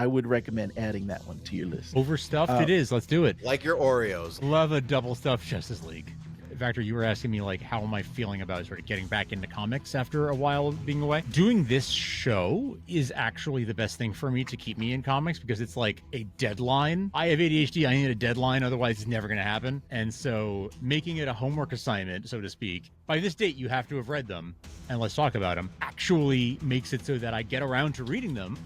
I would recommend adding that one to your list. Overstuffed it is. Let's do it. Like your Oreos. Love a double stuffed Justice League. Vector, you were asking me, like, how am I feeling about sort of getting back into comics after a while being away? Doing this show is actually the best thing for me to keep me in comics because it's like a deadline. I have ADHD. I need a deadline. Otherwise, it's never going to happen. And so making it a homework assignment, so to speak, by this date, you have to have read them, and let's talk about them, actually makes it so that I get around to reading them.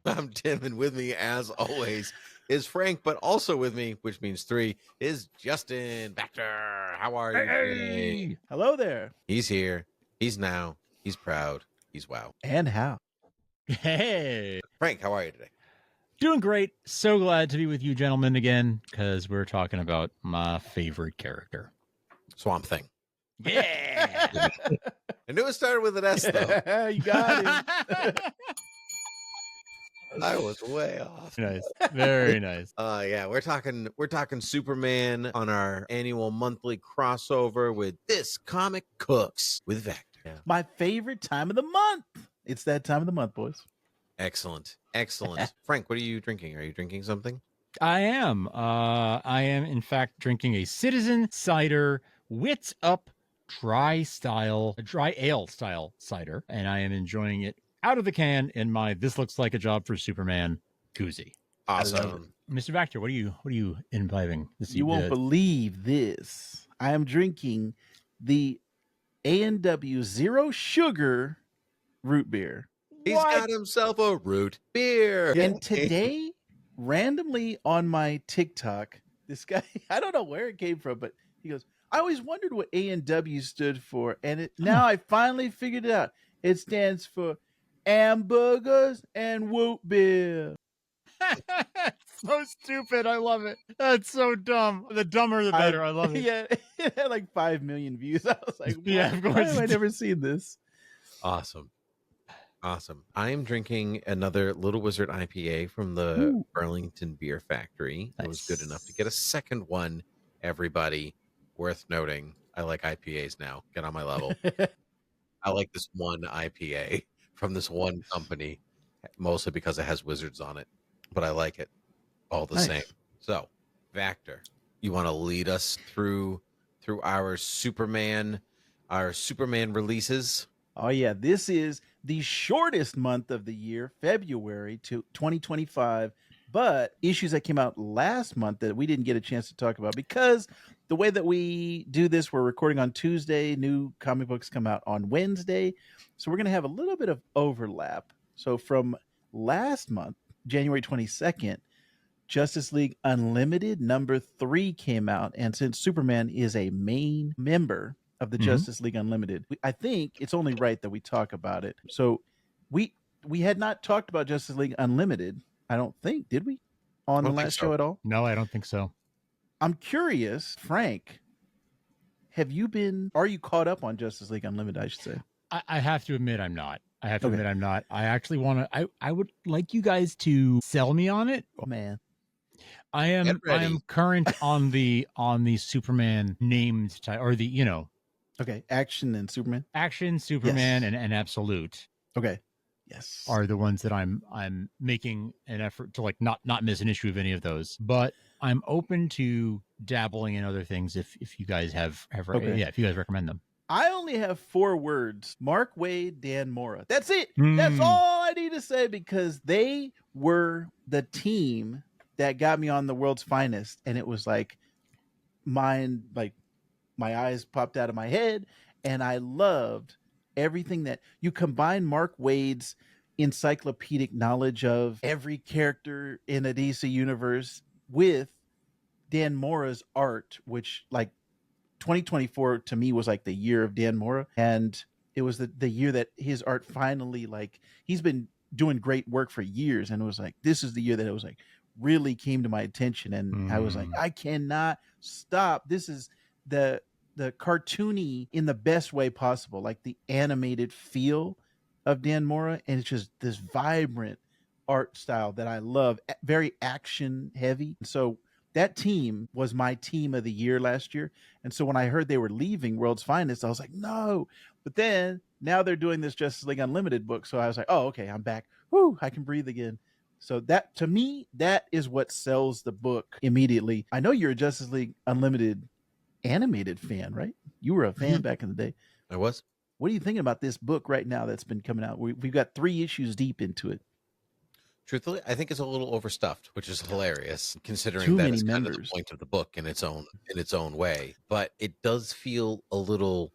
I'm Tim, and with me, as always, is Frank, but also with me, which means 3, is Justin Baxter. How are you today? Hello there. He's here. He's now. He's proud. He's wow. And how? Hey. Frank, how are you today? Doing great. So glad to be with you gentlemen again, because we're talking about my favorite character. Swamp Thing. Yeah. I knew it started with an S, though. You got it. I was way off. Nice. Very nice. Yeah, we're talking Superman on our annual monthly crossover with This Comic Cooks with Vector. Yeah. My favorite time of the month. It's that time of the month, boys. Excellent. Frank, what are you drinking? Are you drinking something? I am, in fact, drinking a Citizen Cider Wits Up dry ale style cider, and I am enjoying it out of the can in my This Looks Like a Job for Superman koozie. Awesome. Mr. Vector, what are you imbibing this evening? You won't believe this. I am drinking the A&W Zero Sugar root beer. He's got himself a root beer. And today, randomly on my TikTok, this guy, I don't know where it came from, but he goes, I always wondered what A&W stood for. And now I finally figured it out. It stands for hamburgers and root beer. So stupid. I love it. That's so dumb. The dumber, the better. I love it. Yeah, it had like 5 million views. I was like, yeah, of course. Why have I never seen this? Awesome. I am drinking another Little Wizard IPA from the Burlington Beer Factory. Nice. I was good enough to get a second one, everybody. Worth noting, I like IPAs now. Get on my level. I like this one IPA from this one company, mostly because it has wizards on it, but I like it all the same. So, Vector, you want to lead us through our Superman releases? Oh yeah, this is the shortest month of the year, February to 2025, but issues that came out last month that we didn't get a chance to talk about because the way that we do this, we're recording on Tuesday, new comic books come out on Wednesday. So we're going to have a little bit of overlap. So from last month, January 22nd, Justice League Unlimited number 3 came out. And since Superman is a main member of the Justice League Unlimited, I think it's only right that we talk about it. So we had not talked about Justice League Unlimited, I don't think, did we? On the last show at all? No, I don't think so. I'm curious, Frank, are you caught up on Justice League Unlimited, I should say? I have to admit I'm not. I actually want to, I would like you guys to sell me on it. Oh man. I am current on the Superman named or the, Okay, Action and Superman. Action, Superman, yes. and Absolute. Okay. Yes. Are the ones that I'm making an effort to like not miss an issue of any of those. But I'm open to dabbling in other things if you guys have if you guys recommend them. I only have 4 words. Mark Waid, Dan Mora. That's it. That's all I need to say because they were the team that got me on The World's Finest. And it was like my eyes popped out of my head. And I loved everything that you combine Mark Waid's encyclopedic knowledge of every character in a DC universe with Dan Mora's art, which like 2024 to me was like the year of Dan Mora. And it was the year that his art finally, like, he's been doing great work for years. And it was like, this is the year that it was like really came to my attention. And I was like, I cannot stop. This is the cartoony in the best way possible, like the animated feel of Dan Mora. And it's just this vibrant art style that I love, very action heavy. So that team was my team of the year last year. And so when I heard they were leaving World's Finest, I was like, no. But then now they're doing this Justice League Unlimited book. So I was like, oh, okay, I'm back. Whoo, I can breathe again. So that, to me, that is what sells the book immediately. I know you're a Justice League Unlimited animated fan, right? You were a fan back in the day. I was. What are you thinking about this book right now that's been coming out? We've got 3 issues deep into it. Truthfully, I think it's a little overstuffed, which is hilarious considering Too that many it's kind of the members. point of the book in its own way. But it does feel a little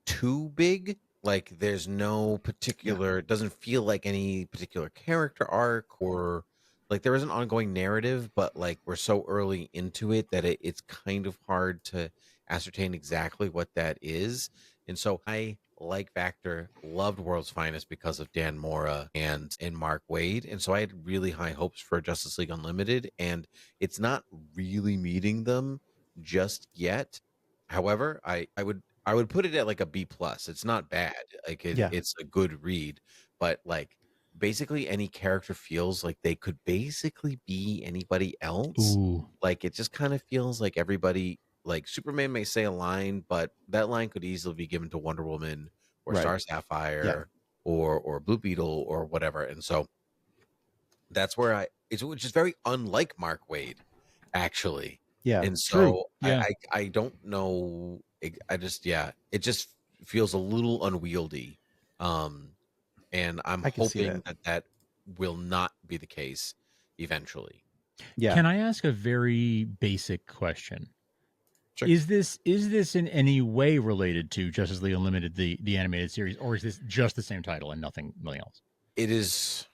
too big. Like there's no particular, it doesn't feel like any particular character arc, or like there is an ongoing narrative, but like we're so early into it that it's kind of hard to ascertain exactly what that is. And so I, like Vector, loved World's Finest because of Dan Mora and Mark Waid. And so I had really high hopes for Justice League Unlimited, and it's not really meeting them just yet. However, I would put it at like a B plus. It's not bad. Like it's a good read, but like basically any character feels like they could basically be anybody else. Ooh. Like it just kind of feels like everybody, like Superman may say a line, but that line could easily be given to Wonder Woman or Star Sapphire or Blue Beetle or whatever. And so that's where which is very unlike Mark Waid, actually. Yeah. And True. so Yeah. I don't know. It just feels a little unwieldy. And I'm hoping that will not be the case eventually. Yeah. Can I ask a very basic question? Sure. Is this in any way related to Justice League Unlimited, the animated series, or is this just the same title and nothing else? It is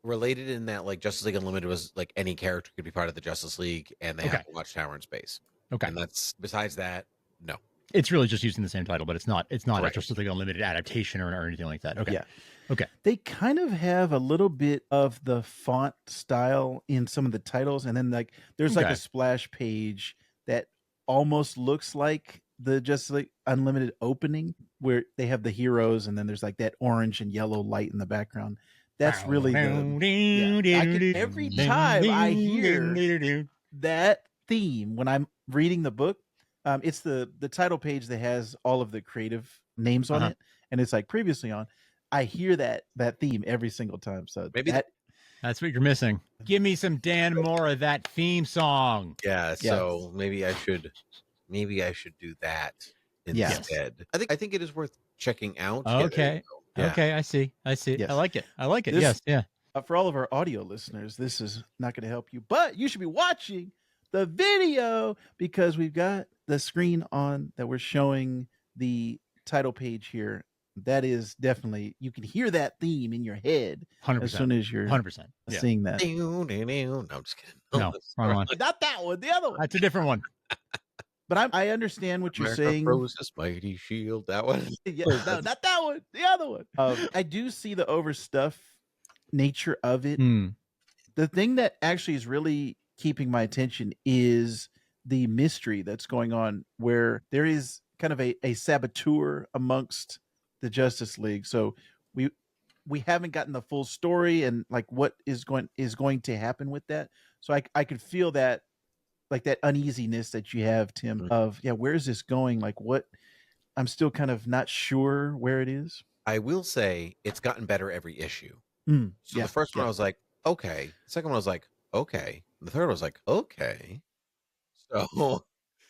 related in that like Justice League Unlimited was like any character could be part of the Justice League, and they have to watch Tower in Space. Okay. And that's besides that, no. It's really just using the same title, but it's not Correct. a Justice League Unlimited adaptation or anything like that. Okay. Yeah. Okay. They kind of have a little bit of the font style in some of the titles, and then like there's like a splash page that almost looks like the Justice League Unlimited opening, where they have the heroes, and then there's like that orange and yellow light in the background. That's really every time I hear that theme when I'm reading the book, it's the title page that has all of the creative names on it, and it's like previously on. I hear that theme every single time. So maybe that's what you're missing. Give me some Dan Mora, that theme song. Yeah. So maybe I should do that instead. I think it is worth checking out. Okay. Yeah. Okay. I see. Yes. I like it. Yes. Yeah. For all of our audio listeners, this is not going to help you, but you should be watching the video because we've got the screen on that we're showing the title page here. That is definitely, you can hear that theme in your head 100%. as soon as you're 100% seeing that. No, I'm just kidding. No, wrong one. Not that one, the other one. That's a different one. But I understand what you're saying. Froze his mighty shield. That one. Yeah, no, not that one. The other one. I do see the overstuff nature of it. The thing that actually is really keeping my attention is the mystery that's going on, where there is kind of a saboteur amongst the Justice League. So we haven't gotten the full story and like what is going to happen with that. So I could feel that, like that uneasiness that you have, Tim, of where is this going? Like what? I'm still kind of not sure where it is. I will say it's gotten better every issue. So the first one I was like, okay. The second one I was like, okay. The third one was like, okay. So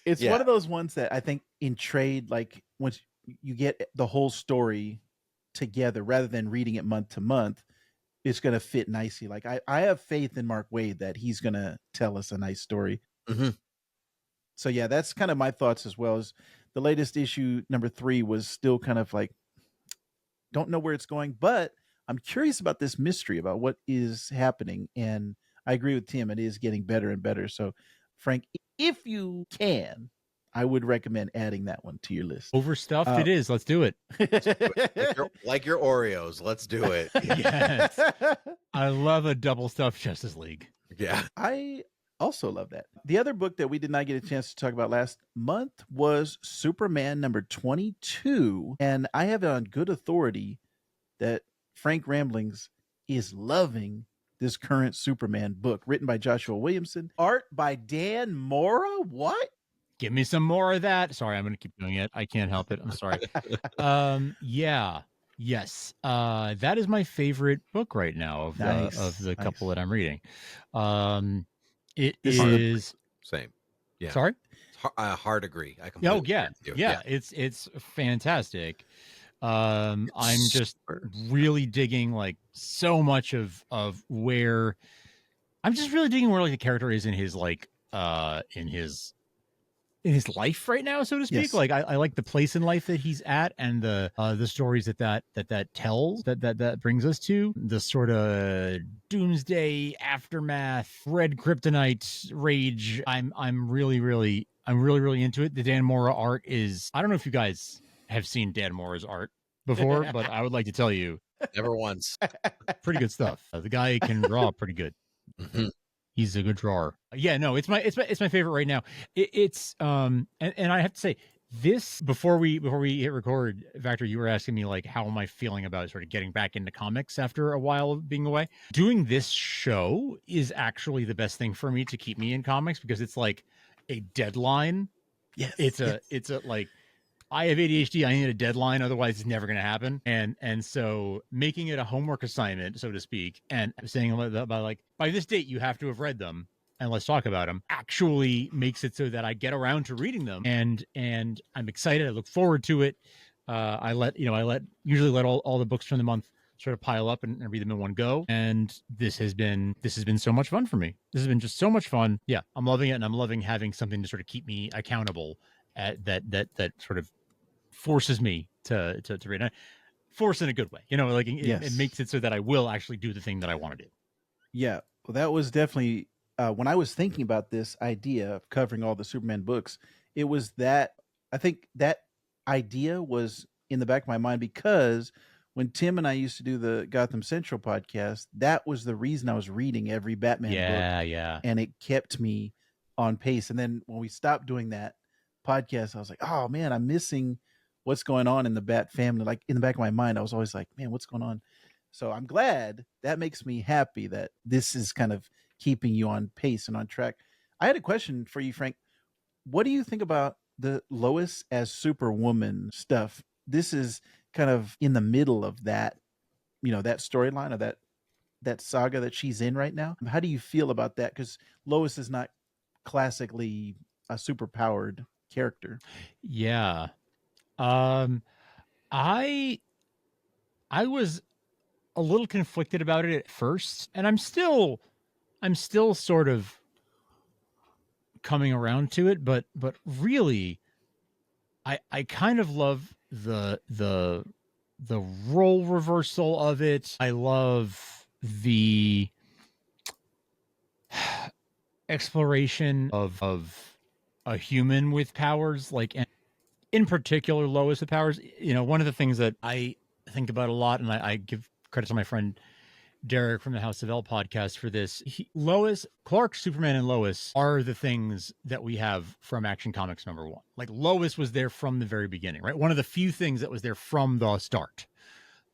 it's one of those ones that I think in trade, like once you get the whole story together rather than reading it month to month, it's going to fit nicely. Like I have faith in Mark Waid that he's going to tell us a nice story. So yeah, that's kind of my thoughts as well. As the latest issue, number 3, was still kind of like, don't know where it's going, but I'm curious about this mystery about what is happening. And I agree with Tim. It is getting better and better. So Frank, if you can, I would recommend adding that one to your list. Overstuffed it is. Let's do it. like your Oreos. Let's do it. Yes. I love a double stuffed Justice League. Yeah. I also love that. The other book that we did not get a chance to talk about last month was Superman number 22. And I have it on good authority that Frank Ramblings is loving this current Superman book, written by Joshua Williamson, art by Dan Mora. What? Give me some more of that. Sorry, I'm going to keep doing it. I can't help it. I'm sorry. Yeah. Yes. That is my favorite book right now of the couple that I'm reading. It is same. Yeah. Sorry? I hard agree. I completely agree with you. Yeah. It's fantastic. I'm just really digging like so much of where I'm just really digging where like the character is in his like in his life right now, so to speak. Yes. Like I like the place in life that he's at, and the stories that tells, that brings us to the sort of doomsday aftermath, red kryptonite rage. I'm really into it. The Dan Mora art is, I don't know if you guys have seen Dan Mora's art before, but I would like to tell you, never once. Pretty good stuff. The guy can draw pretty good. Mm-hmm. He's a good drawer. Yeah, no, it's my favorite right now. It's and I have to say, this before we hit record, Vector, you were asking me like how am I feeling about sort of getting back into comics after a while of being away. Doing this show is actually the best thing for me to keep me in comics, because it's like a deadline. Yes. It's a like, I have ADHD. I need a deadline. Otherwise, it's never going to happen. And so making it a homework assignment, so to speak, and saying by like, by this date, you have to have read them and let's talk about them, actually makes it so that I get around to reading them. And I'm excited. I look forward to it. I usually let all the books from the month sort of pile up and read them in one go. And this has been so much fun for me. This has been just so much fun. Yeah, I'm loving it. And I'm loving having something to sort of keep me accountable at that sort of forces me to read. Force in a good way, like it makes it so that I will actually do the thing that I want to do. Yeah, well, that was definitely when I was thinking about this idea of covering all the Superman books. It was that I think that idea was in the back of my mind, because when Tim and I used to do the Gotham Central podcast, that was the reason I was reading every Batman book. Yeah, and it kept me on pace. And then when we stopped doing that podcast, I was like, oh man, I'm missing what's going on in the Bat family. Like in the back of my mind, I was always like, man, what's going on? So I'm glad. That makes me happy that this is kind of keeping you on pace and on track. I had a question for you, Frank. What do you think about the Lois as Superwoman stuff? This is kind of in the middle of that, that storyline, or that saga that she's in right now. How do you feel about that? Because Lois is not classically a superpowered character. Yeah. I was a little conflicted about it at first, and I'm still sort of coming around to it, but really I kind of love the role reversal of it. I love the exploration of a human with powers, like, in particular Lois with powers. One of the things that I think about a lot, and I give credit to my friend Derek from the House of L podcast for this. Lois, Clark, Superman, and Lois are the things that we have from Action Comics #1. Like, Lois was there from the very beginning, right? One of the few things that was there from the start.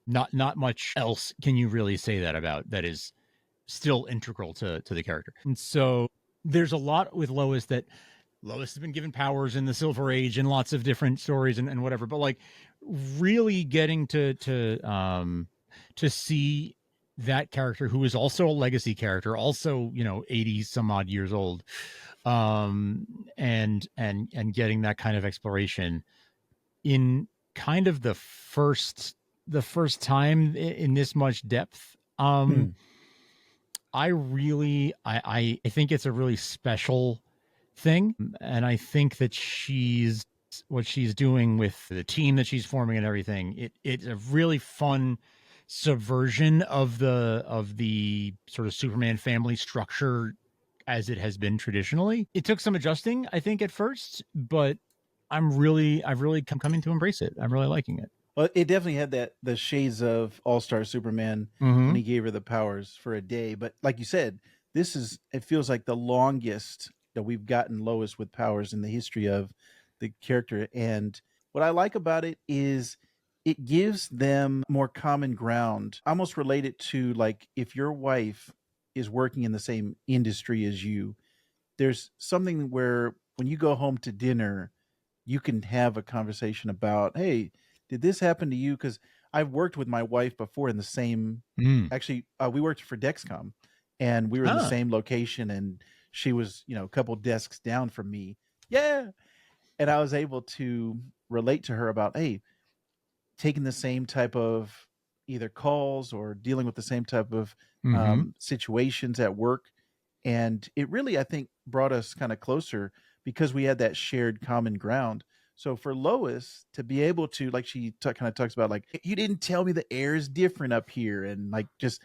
Not much else can you really say that about that is still integral to the character. And so there's a lot with Lois that Lois has been given powers in the Silver Age and lots of different stories and whatever, but like really getting to see that character, who is also a legacy character, also 80 some odd years old, and getting that kind of exploration in kind of the first time in this much depth. I think it's a really special thing, and I think that what she's doing with the team that she's forming and everything, it's a really fun subversion of the sort of Superman family structure as it has been traditionally. It took some adjusting, I think, at first, but I've really coming to embrace it. I'm really liking it. Well, it definitely had the shades of All-Star Superman when he gave her the powers for a day. But like you said, it feels like the longest that we've gotten Lois with powers in the history of the character. And what I like about it is it gives them more common ground, almost related to like if your wife is working in the same industry as you, there's something where when you go home to dinner, you can have a conversation about, hey, did this happen to you? Because I've worked with my wife before in the same, actually, we worked for Dexcom, and we were in the same location, and she was, a couple desks down from me. Yeah. And I was able to relate to her about, hey, taking the same type of either calls or dealing with the same type of situations at work. And it really, I think, brought us kind of closer because we had that shared common ground. So for Lois to be able to, like she kind of talks about, like, you didn't tell me the air is different up here. And like just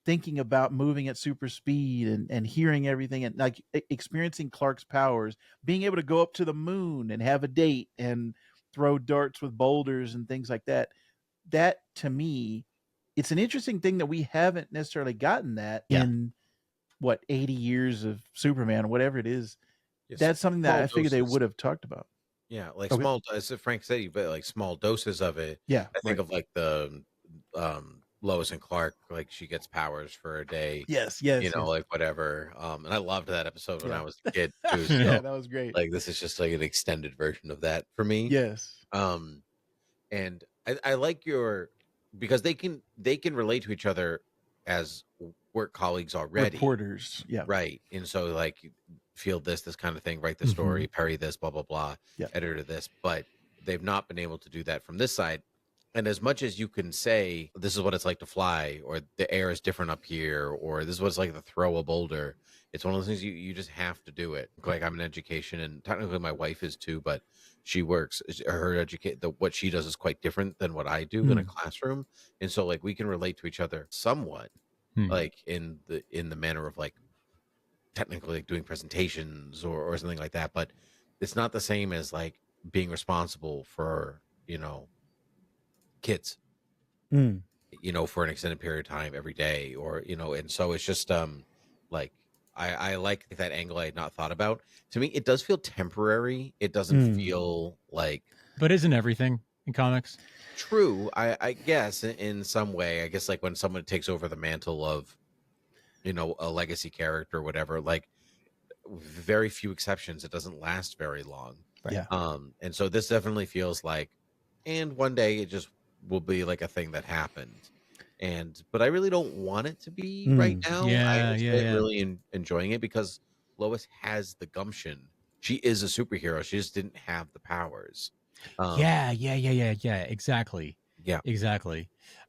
thinking about moving at super speed and hearing everything and like experiencing Clark's powers, being able to go up to the moon and have a date and throw darts with boulders and things like that. That to me, it's an interesting thing that we haven't necessarily gotten that in what 80 years of Superman, whatever it is. Yes, That's something that I figured they would have talked about. Yeah, like small, as Frank said, but like small doses of it. Yeah, I think of like the Lois and Clark, like she gets powers for a day. Yes, like whatever. And I loved that episode when I was a kid too. So, yeah, that was great. Like this is just like an extended version of that for me. Yes. And I like because they can relate to each other as work colleagues already. Reporters, yeah. Right. And so like field this kind of thing, write the story, Perry this, blah, blah, blah, editor this. But they've not been able to do that from this side. And as much as you can say, this is what it's like to fly, or the air is different up here, or this is what it's like to throw a boulder, it's one of those things you just have to do it. Like I'm in education, and technically my wife is too, but she works, what she does is quite different than what I do in a classroom. And so like we can relate to each other somewhat, like in the manner of like technically like doing presentations or something like that. But it's not the same as like being responsible for, kids, for an extended period of time every day, or and so it's just like I like that angle I had not thought about. To me it does feel temporary. It doesn't feel like, but isn't everything in comics true? I guess in some way, I guess like when someone takes over the mantle of a legacy character or whatever, like very few exceptions, it doesn't last very long. Yeah. And so this definitely feels like, and one day it just will be like a thing that happened. But I really don't want it to be right now. I'm really enjoying it because Lois has the gumption. She is a superhero. She just didn't have the powers. Exactly. Yeah, exactly.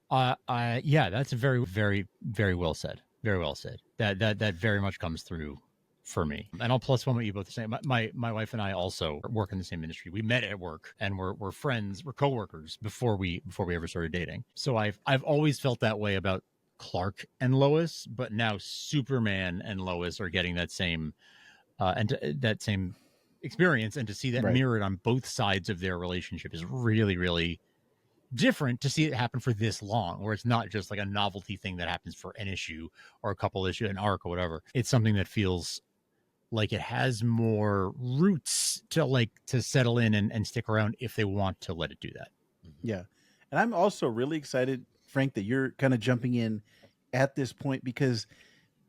That's very, very, very well said. Very well said. That very much comes through for me. And I'll plus one what you both are saying. My wife and I also work in the same industry. We met at work and we're friends, we're coworkers before we ever started dating. So I've always felt that way about Clark and Lois, but now Superman and Lois are getting that same that same experience, and to see that mirrored on both sides of their relationship is really, really different to see it happen for this long, where it's not just like a novelty thing that happens for an issue or a couple issue, an arc or whatever. It's something that feels like it has more roots to settle in and stick around if they want to let it do that. Yeah. And I'm also really excited, Frank, that you're kind of jumping in at this point, because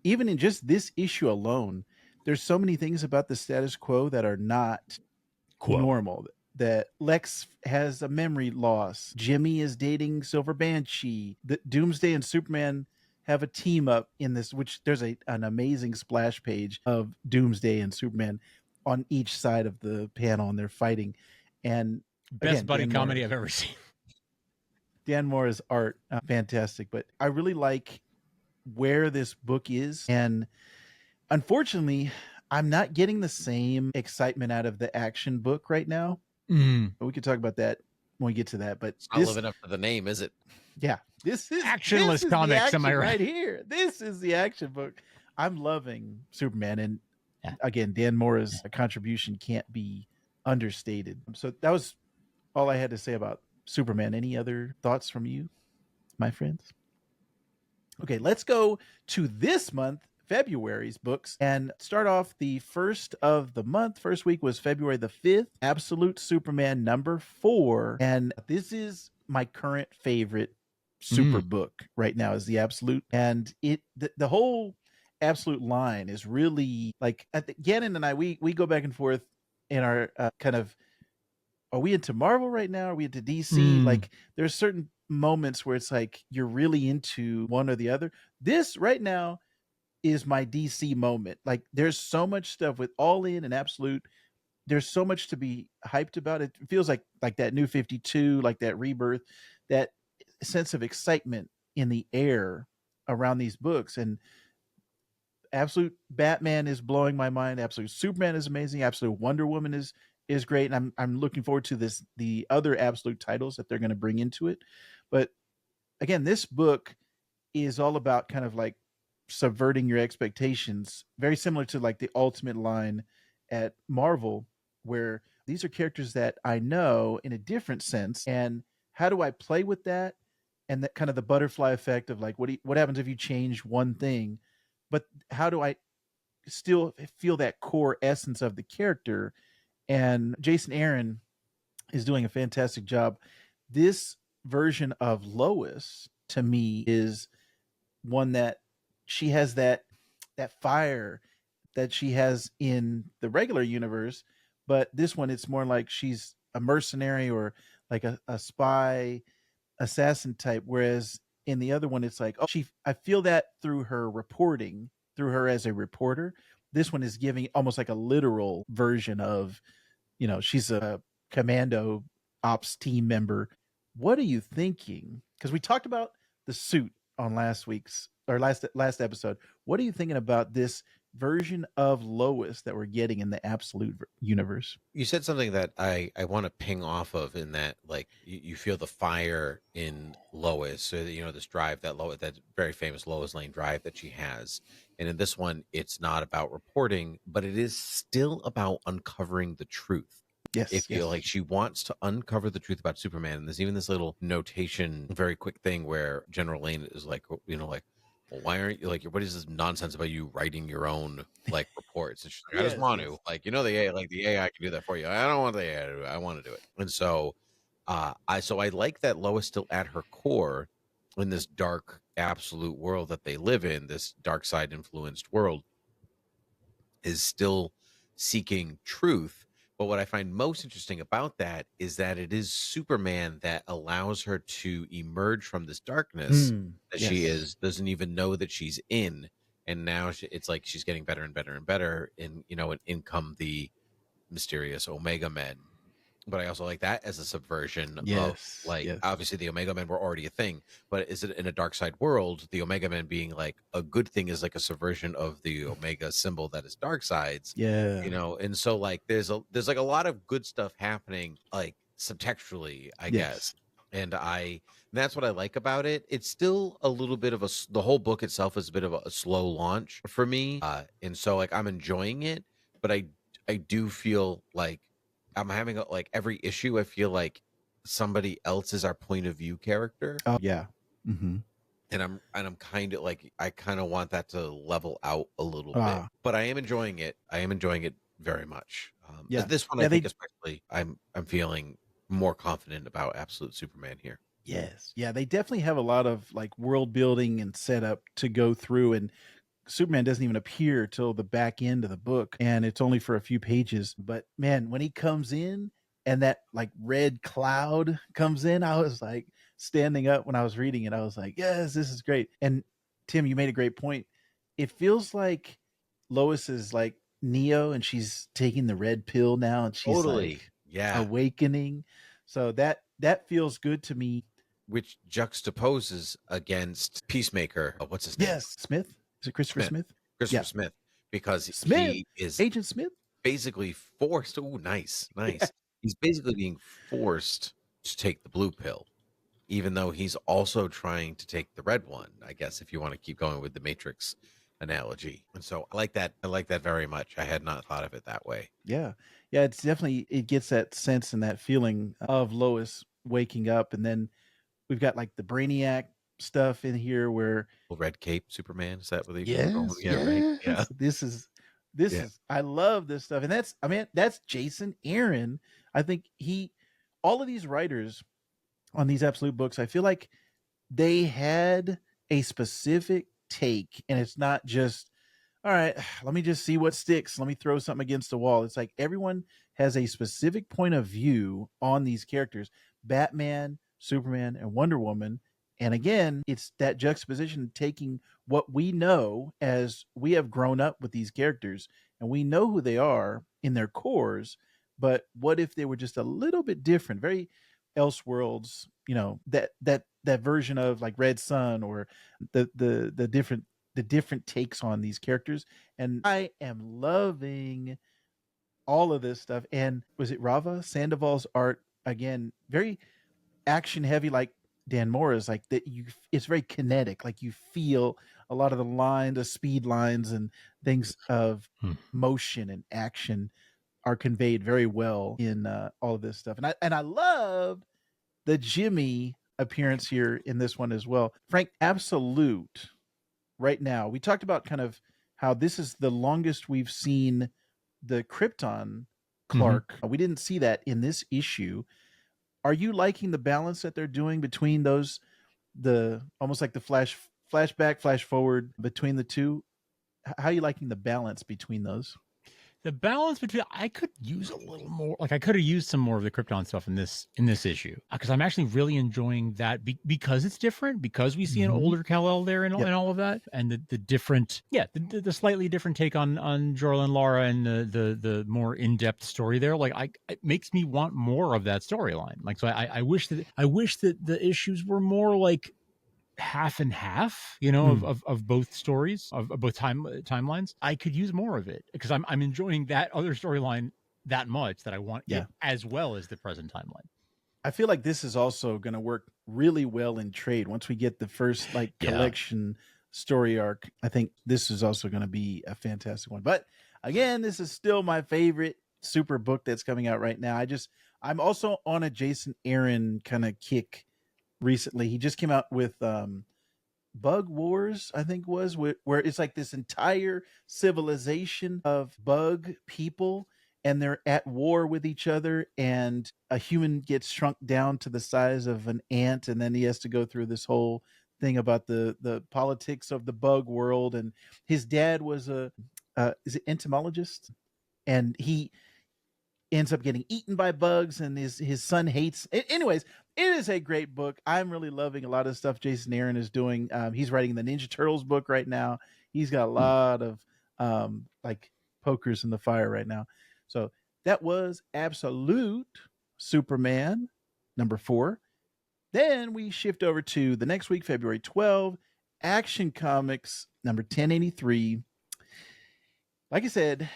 even in just this issue alone, there's so many things about the status quo that are not normal. That Lex has a memory loss. Jimmy is dating Silver Banshee. The Doomsday and Superman have a team up in this, which there's an amazing splash page of Doomsday and Superman on each side of the panel, and they're fighting. And best buddy comedy I've ever seen. Dan Mora's art, fantastic. But I really like where this book is. And unfortunately, I'm not getting the same excitement out of the action book right now. We could talk about that when we get to that. But it's not living up to the name, is it? Yeah, this is actionless comics. Am I right? Here, this is the action book. I'm loving Superman, and again, Dan Mora's contribution can't be understated. So that was all I had to say about Superman. Any other thoughts from you, my friends? Okay, let's go to this month, February's books, and start off the first of the month. First week was February the 5th, Absolute Superman number 4. And this is my current favorite super book right now is the Absolute, and the whole Absolute line is really like Gannon and I we go back and forth in our kind of, are we into Marvel right now? Are we into DC? Like there's certain moments where it's like you're really into one or the other. This right now is my DC moment. Like there's so much stuff with All In and Absolute. There's so much to be hyped about. It feels like that New 52, like that rebirth, that sense of excitement in the air around these books. And Absolute Batman is blowing my mind. Absolute Superman is amazing. Absolute Wonder Woman is great, and I'm looking forward to the other Absolute titles that they're going to bring into it. But again, this book is all about kind of like subverting your expectations, very similar to like the Ultimate line at Marvel, where these are characters that I know in a different sense, and how do I play with that? And that kind of the butterfly effect of like what happens if you change one thing, but how do I still feel that core essence of the character? And Jason Aaron is doing a fantastic job. This version of Lois to me is one that she has that fire that she has in the regular universe, but this one it's more like she's a mercenary or like a spy assassin type, whereas in the other one it's like, oh, I feel that through her reporting, through her as a reporter. This one is giving almost like a literal version of, she's a commando ops team member. What are you thinking? Because we talked about the suit on last episode. What are you thinking about this version of Lois that we're getting in the Absolute universe? You said something that I want to ping off of, in that like you feel the fire in Lois. So this drive that that very famous Lois Lane drive that she has. And in this one, it's not about reporting, but it is still about uncovering the truth. Yes. If you like, she wants to uncover the truth about Superman. And there's even this little notation, very quick thing where General Lane is like, like, well, why aren't you, like, what is this nonsense about you writing your own like reports? And she's like, I just want to, like, the AI can do that for you. I don't want the AI to do it. I want to do it. And so I like that Lois still at her core in this dark Absolute world that they live in, this Darkseid-influenced world, is still seeking truth. But what I find most interesting about that is that it is Superman that allows her to emerge from this darkness that she doesn't even know that she's in. And now it's like she's getting better and better and better. And, and in come the mysterious Omega Men. But I also like that as a subversion of, like, obviously the Omega Men were already a thing, but is it in a dark side world, the Omega Men being like a good thing is like a subversion of the Omega symbol that is Darkseid's. And so like there's like a lot of good stuff happening, like subtextually, I guess. And that's what I like about it. It's still a little bit of the whole book itself is a bit of a slow launch for me. And so like I'm enjoying it, but I do feel like I'm having like every issue, I feel like somebody else is our point of view character. Oh yeah. Mm-hmm. And I'm kind of like, I kind of want that to level out a little bit, but I am enjoying it. I am enjoying it very much. This one, I think especially, I'm feeling more confident about Absolute Superman here. Yes. Yeah. They definitely have a lot of like world building and setup to go through, and Superman doesn't even appear till the back end of the book, and it's only for a few pages. But man, when he comes in and that like red cloud comes in, I was like standing up when I was reading it. I was like, yes, this is great. And Tim, you made a great point. It feels like Lois is like Neo and she's taking the red pill now, and she's like awakening. So that feels good to me. Which juxtaposes against Peacemaker. What's his name? Yes, Smith. Is it Christopher Smith? Christopher Smith, because he is Agent Smith, basically forced. Oh, nice. Yeah. He's basically being forced to take the blue pill, even though he's also trying to take the red one, I guess, if you want to keep going with the Matrix analogy. And so I like that. I like that very much. I had not thought of it that way. Yeah. It's definitely, it gets that sense and that feeling of Lois waking up, and then we've got like the Brainiac stuff in here where red cape Superman, is that what they right? Yeah, this is I love this stuff. And that's Jason Aaron. I think all of these writers on these Absolute books, I feel like they had a specific take, and it's not just, all right, let me just see what sticks. Let me throw something against the wall. It's like everyone has a specific point of view on these characters, Batman, Superman, and Wonder Woman. And again, it's that juxtaposition, taking what we know as we have grown up with these characters and we know who they are in their cores. But what if they were just a little bit different? Very Elseworlds, that version of like Red Sun, or the different takes on these characters. And I am loving all of this stuff. And was it Rava Sandoval's art again? Very action heavy, like Dan Mora's, like that. It's very kinetic. Like you feel a lot of the lines, the speed lines, and things of motion and action are conveyed very well in all of this stuff. And I love the Jimmy appearance here in this one as well. Frank, absolute right now. We talked about kind of how this is the longest we've seen the Krypton Clark. We didn't see that in this issue. Are you liking the balance that they're doing between those, the almost like the flashback, flash forward between the two? How are you liking the balance between those? The balance between, I could use a little more, like I could have used some more of the Krypton stuff in this issue, because I'm actually really enjoying that because it's different, because we see an older Kal-El there and all of that, and the different, the slightly different take on Jor and Lara, and the more in-depth story there. Like it makes me want more of that storyline. Like, so I wish that the issues were more like half and half, of both stories, of both timelines. I could use more of it, because I'm enjoying that other storyline that much that I want it as well as the present timeline. I feel like this is also going to work really well in trade once we get the first collection story arc. I think this is also going to be a fantastic one. But again, this is still my favorite super book that's coming out right now. I'm also on a Jason Aaron kind of kick recently. He just came out with Bug Wars, I think was, where it's like this entire civilization of bug people, and they're at war with each other, and a human gets shrunk down to the size of an ant, and then he has to go through this whole thing about the politics of the bug world. And his dad was is it entomologist, and he ends up getting eaten by bugs, and his son hates it. Anyways, it is a great book. I'm really loving a lot of stuff Jason Aaron is doing. He's writing the Ninja Turtles book right now. He's got a lot of like pokers in the fire right now. So that was Absolute Superman number 4. Then we shift over to the next week, February 12, Action Comics number 1083. Like I said,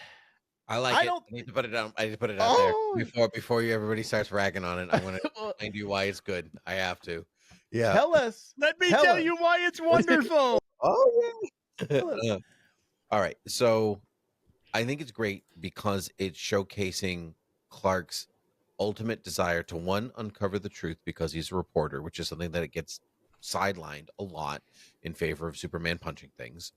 I like it. I need to put it out. I need to put it out there before everybody starts ragging on it. I want to explain to you why it's good. I have to. Yeah. Tell us. Let me tell you why it's wonderful. Yeah. All right. So I think it's great because it's showcasing Clark's ultimate desire to, one, uncover the truth because he's a reporter, which is something that it gets sidelined a lot in favor of Superman punching things.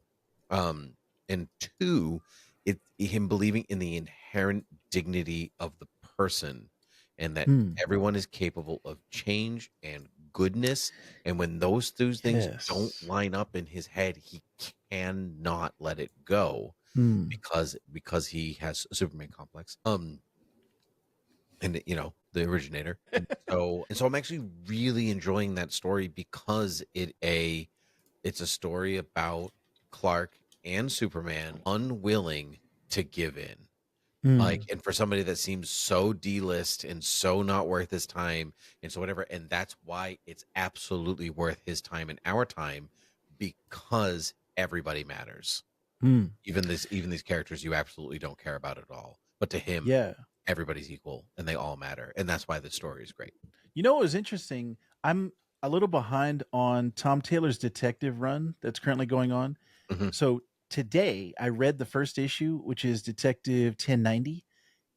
And 2, it's him believing in the inherent dignity of the person, and that everyone is capable of change and goodness. And when those things don't line up in his head, he cannot let it go because he has a Superman complex. And the originator. And so I'm actually really enjoying that story because it's a story about Clark and Superman unwilling to give in. And for somebody that seems so D-list and so not worth his time and so whatever, and that's why it's absolutely worth his time and our time, because everybody matters. Even these characters you absolutely don't care about at all, but to him, everybody's equal and they all matter, and that's why the story is great. You know what was interesting? I'm a little behind on Tom Taylor's detective run that's currently going on. So today I read the first issue, which is Detective 1090.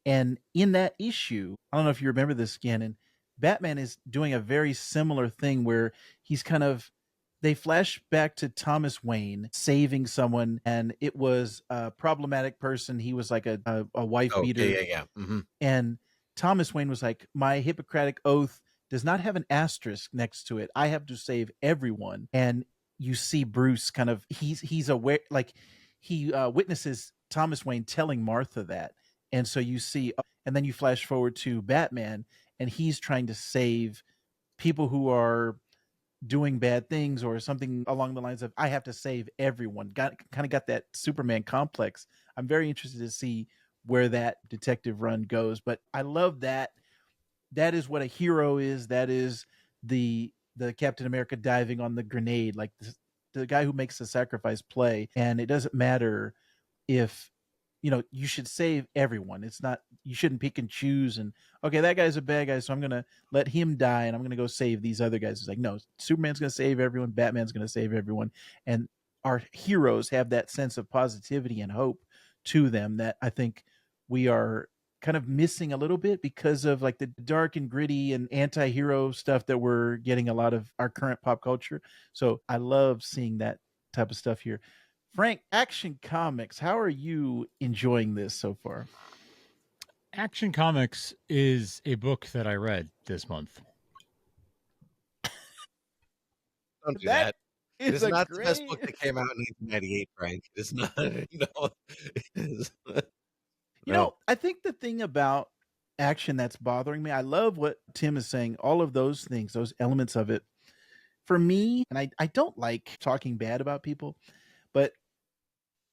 And in that issue, I don't know if you remember this, Gannon, Batman is doing a very similar thing where he's they flash back to Thomas Wayne saving someone, and it was a problematic person. He was like a wife beater. Yeah. And Thomas Wayne was like, my Hippocratic oath does not have an asterisk next to it. I have to save everyone. And you see Bruce kind of, he's aware, like he witnesses Thomas Wayne telling Martha that. And so you see, and then you flash forward to Batman, and he's trying to save people who are doing bad things or something along the lines of, I have to save everyone. Kind of got that Superman complex. I'm very interested to see where that detective run goes, but I love that. That is what a hero is. That is the Captain America diving on the grenade, like the guy who makes the sacrifice play. And it doesn't matter if, you should save everyone. It's not, you shouldn't pick and choose and, okay, that guy's a bad guy, so I'm going to let him die and I'm going to go save these other guys. It's like, no, Superman's going to save everyone. Batman's going to save everyone. And our heroes have that sense of positivity and hope to them that I think we are kind of missing a little bit because of like the dark and gritty and anti-hero stuff that we're getting a lot of our current pop culture. So I love seeing that type of stuff here. Frank, Action Comics, how are you enjoying this so far? Action Comics is a book that I read this month. Don't do that. It is not the best book that came out in 1998, Frank. It's not. No. I think the thing about Action that's bothering me, I love what Tim is saying, all of those things, those elements of it. For me, and I don't like talking bad about people, but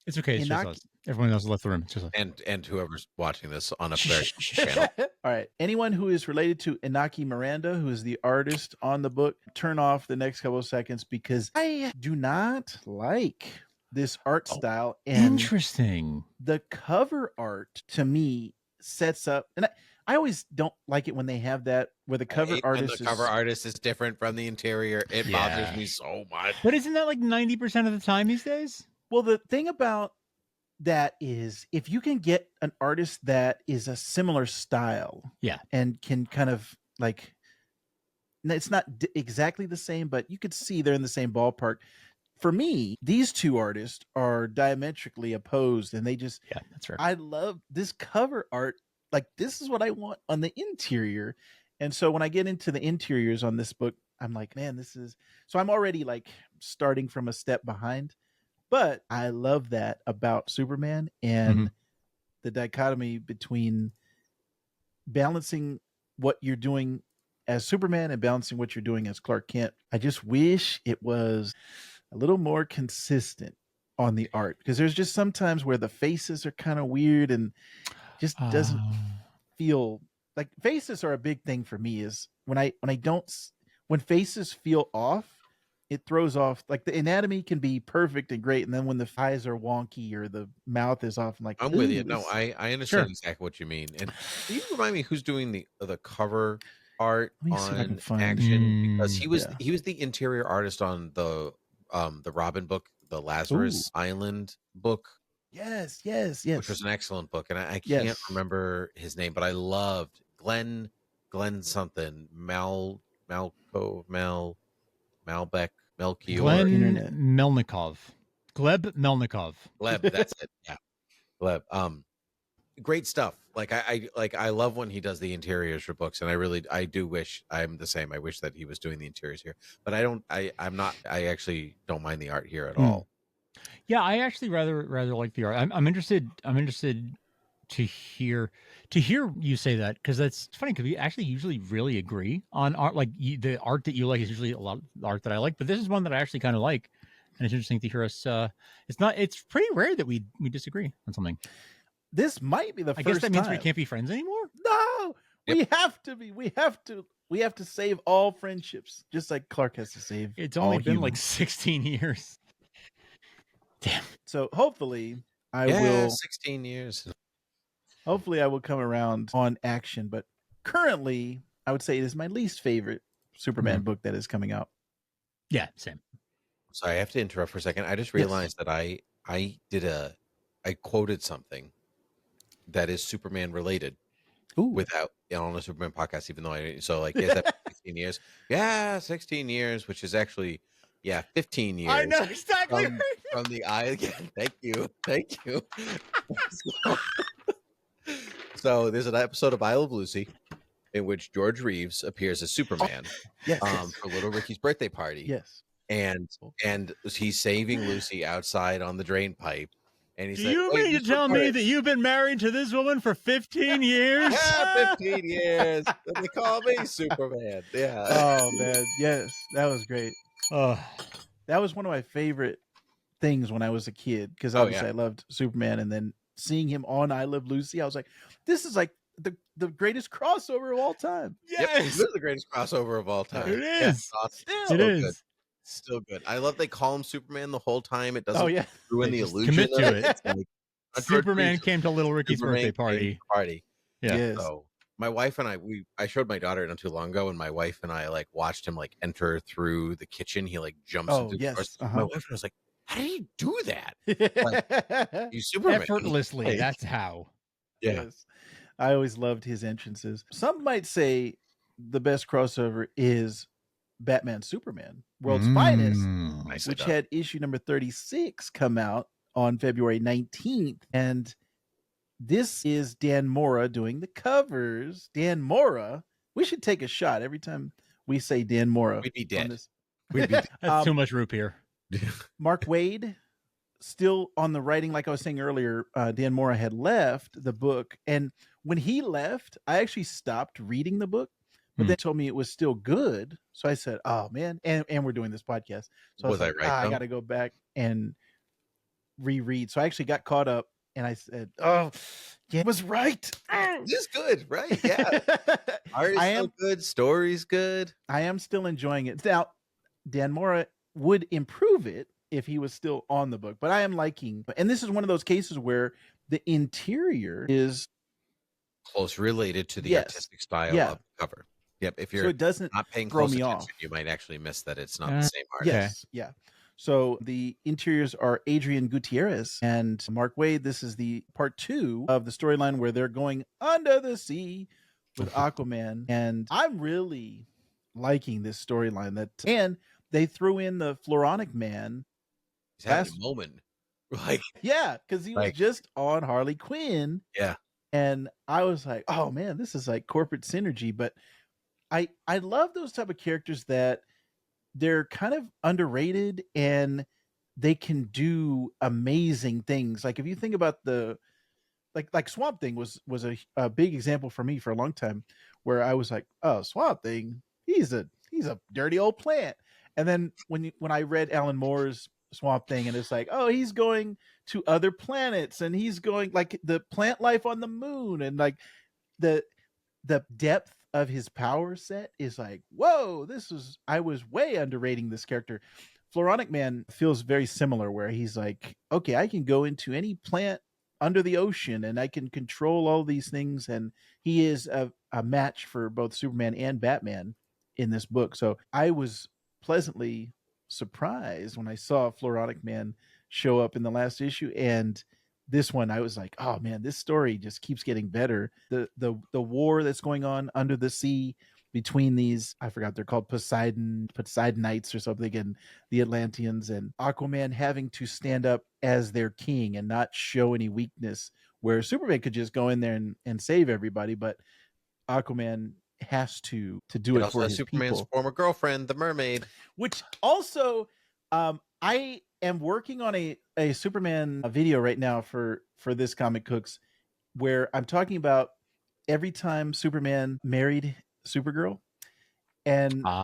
it's okay. It's just us. Everyone else left the room. It's just us. And whoever's watching this on a very channel. All right. Anyone who is related to Inaki Miranda, who is the artist on the book, turn off the next couple of seconds because I do not like this art style. And interesting. The cover art to me sets up, and I always don't like it when they have that where the cover artist is different from the interior. It bothers me so much. But isn't that like 90% of the time these days? Well, the thing about that is if you can get an artist that is a similar style, and can kind of like, it's not exactly the same, but you could see they're in the same ballpark. For me, these two artists are diametrically opposed, and they just, that's right. I love this cover art. Like, this is what I want on the interior. And so when I get into the interiors on this book, I'm like, man, so I'm already like starting from a step behind. But I love that about Superman and the dichotomy between balancing what you're doing as Superman and balancing what you're doing as Clark Kent. I just wish it was a little more consistent on the art, because there's just sometimes where the faces are kind of weird and just doesn't feel like, faces are a big thing for me. Is when faces feel off, it throws off. Like, the anatomy can be perfect and great, and then when the eyes are wonky or the mouth is off, I'm like, I'm with you. No, I understand exactly what you mean. And can you remind me who's doing the cover art on Action? Because he was the interior artist on the Robin book, the Lazarus Island book. Yes. Which was an excellent book, and I can't remember his name, but I loved Glenn something, Malbeck, Melchior. Glenn Melnikov. Gleb Melnikov. Gleb, that's it. Yeah. Gleb. Great stuff. Like I love when he does the interiors for books, and I do wish I'm the same. I wish that he was doing the interiors here. But I actually don't mind the art here at all. Yeah, I actually rather like the art. I'm interested to hear you say that, because that's funny, because we actually usually really agree on art. Like, the art that you like is usually a lot of the art that I like, but this is one that I actually kind of like, and it's interesting to hear us. It's pretty rare that we disagree on something. This might be the first time. I guess that means we can't be friends anymore. No, we have to be. We have to save all friendships, just like Clark has to save. It's only been like 16 years. Damn. So hopefully I will. 16 years. Hopefully I will come around on Action, but currently I would say it is my least favorite Superman book that is coming out. Yeah, same. Sorry, I have to interrupt for a second. I just realized that I quoted something that is Superman related. Without on a Superman podcast, even though is that 16 years? Yeah, 16 years, which is actually 15 years. I know exactly from the eye again. Thank you. So there's an episode of I Love Lucy in which George Reeves appears as Superman Yes. for Little Ricky's birthday party. Yes. And he's saving Lucy outside on the drain pipe. And he's Do like, you mean to tell me that you've been married to this woman for 15 years? Yeah, 15 years. And they call me Superman. Yeah. Oh man, yes, that was great. That was one of my favorite things when I was a kid, because obviously I loved Superman, and then seeing him on I Love Lucy, I was like, this is like the greatest crossover of all time. Yes, this is the greatest crossover of all time. It is. Yeah, Still, it is. Good. Still good. I love they call him Superman the whole time. It doesn't ruin the illusion. Commit to it. It's like, Superman came to Little Ricky's birthday party. Yeah. Yes. So my wife and I showed my daughter not too long ago, and my wife and I like watched him like enter through the kitchen. He like jumps into the doors. My wife was like, how did he do that? Like, he's Superman. Effortlessly. That's how. Yeah. Yes. I always loved his entrances. Some might say the best crossover is Batman Superman, World's Finest, which had issue number 36 come out on February 19th. And this is Dan Mora doing the covers. Dan Mora, we should take a shot every time we say Dan Mora. We'd be dead. We'd be dead. That's too much root beer. Mark Waid, still on the writing. Like I was saying earlier, Dan Mora had left the book. And when he left, I actually stopped reading the book, but they told me it was still good. So I said, oh man, and we're doing this podcast. So I was like, I got to go back and reread. So I actually got caught up, and I said, oh, yeah, it was right. This is good, right? Yeah. Art is so good. Story's good. I am still enjoying it. Now, Dan Mora would improve it if he was still on the book, but I am liking, and this is one of those cases where the interior is close related to the artistic style of the cover. Yep. If you're it doesn't not paying throw close me attention, off. you might actually miss that it's not the same art. Yes. Yeah. So the interiors are Adrian Gutierrez and Mark Waid. This is the part 2 of the storyline where they're going under the sea with Aquaman. And I'm really liking this storyline, and they threw in the Floronic Man. He's having a moment. Like, yeah, because he was just on Harley Quinn. Yeah. And I was like, oh man, this is like corporate synergy. But I love those type of characters that they're kind of underrated and they can do amazing things. Like if you think about like Swamp Thing was a big example for me for a long time, where I was like, oh, Swamp Thing, he's a dirty old plant. And then when I read Alan Moore's Swamp Thing, and it's like, oh, he's going to other planets, and he's going like the plant life on the moon, and like the depth of his power set is like, whoa, I was way underrating this character. Floronic Man feels very similar, where he's like, okay, I can go into any plant under the ocean and I can control all these things. And he is a match for both Superman and Batman in this book. So I was pleasantly surprised when I saw Floronic Man show up in the last issue, and this one I was like, oh man, this story just keeps getting better. The war that's going on under the sea between these, I forgot they're called Poseidonites or something, and the Atlanteans, and Aquaman having to stand up as their king and not show any weakness, where Superman could just go in there and save everybody, but Aquaman has to do it for his Superman's people. former girlfriend, the mermaid. Which also, I am working on a Superman video right now for this Comic Cooks, where I'm talking about every time Superman married Supergirl, and I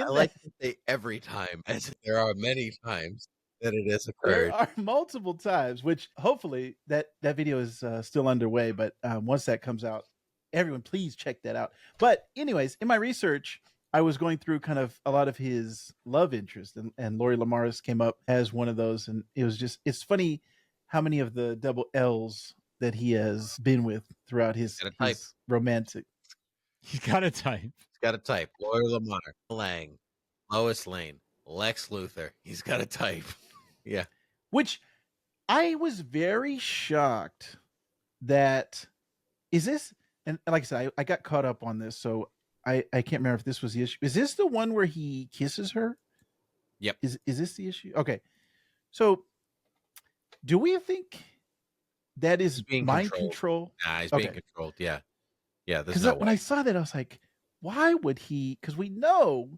like to say every time, as there are many times that it has occurred. There are multiple times, which hopefully that video is still underway. But once that comes out, everyone please check that out. But anyways, in my research, I was going through kind of a lot of his love interest, and Lori Lamaris came up as one of those, and it's funny how many of the double L's that he has been with throughout his romantic. He's got a type. He's got a type. Lori Lamar, Lang, Lois Lane, Lex Luthor. He's got a type. Yeah. Which I was very shocked that is this, and like I said, I got caught up on this, so I can't remember if this was the issue. Is this the one where he kisses her? Yep. Is this the issue? Okay. So do we think that is mind control? Nah, he's being controlled, yeah. Yeah, there's Because no when way. I saw that, I was like, why would he? Because we know.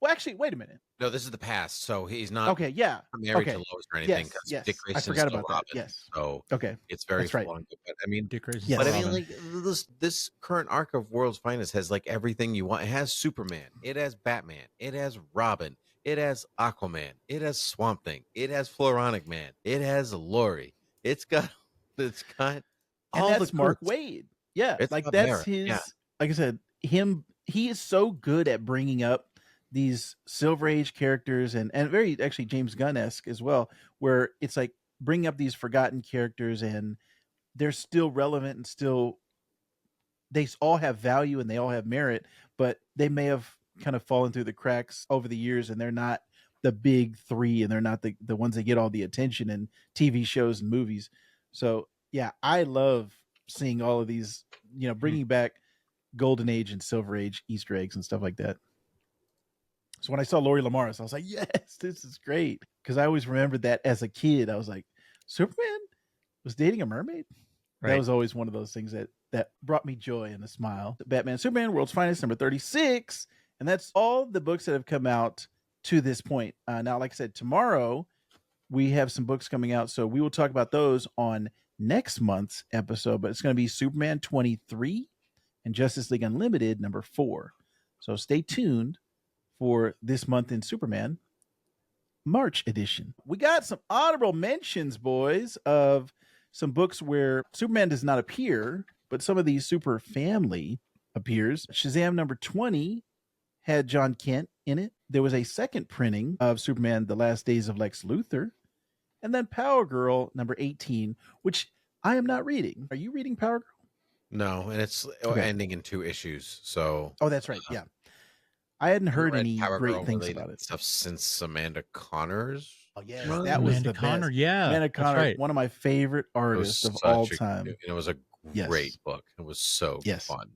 Well, actually, wait a minute. No, this is the past. So he's not Okay, yeah. married to Okay. Lois or anything Yes, because Dick yes. I Grayson's forgot still about that. Robin. Yes. So Okay. it's very That's right. full on. But I mean, Dick Grayson's Yes. but I Robin. mean, like this current arc of World's Finest has like everything you want. It has Superman, it has Batman, it has Robin, it has Aquaman, it has Swamp Thing, it has Floronic Man, it has Lori. It's got And all that's the Mark goods. Wade. Yeah. It's Like got that's Mara. his, Yeah. like I said, he is so good at bringing up these Silver Age characters and very actually James Gunn-esque as well, where it's like bringing up these forgotten characters and they're still relevant and still they all have value and they all have merit, but they may have kind of fallen through the cracks over the years and they're not the big three and they're not the ones that get all the attention in TV shows and movies. So yeah, I love seeing all of these, bringing back Golden Age and Silver Age Easter eggs and stuff like that. So when I saw Lori Lamaris, I was like, yes, this is great. Because I always remembered that as a kid. I was like, Superman was dating a mermaid? That was always one of those things that brought me joy and a smile. Batman Superman, World's Finest, number 36. And that's all the books that have come out to this point. Now, like I said, tomorrow we have some books coming out. So we will talk about those on next month's episode. But it's going to be Superman 23 and Justice League Unlimited, number 4. So stay tuned for this month in Superman March edition. We got some honorable mentions, boys, of some books where Superman does not appear, but some of the super family appears. Shazam number 20 had John Kent in it. There was a second printing of Superman, The Last Days of Lex Luthor. And then Power Girl number 18, which I am not reading. Are you reading Power Girl? No, and it's ending in 2 issues. So Oh, that's right. Yeah. I hadn't heard read any Power great Girl things related about it. stuff since Amanda Connor's. Oh, yes, run. that was Amanda the Connor, best. yeah, Amanda that's Connor, right. one of my favorite It was artists of such all a- time. and it was a Yes. great book. It was so Yes. fun.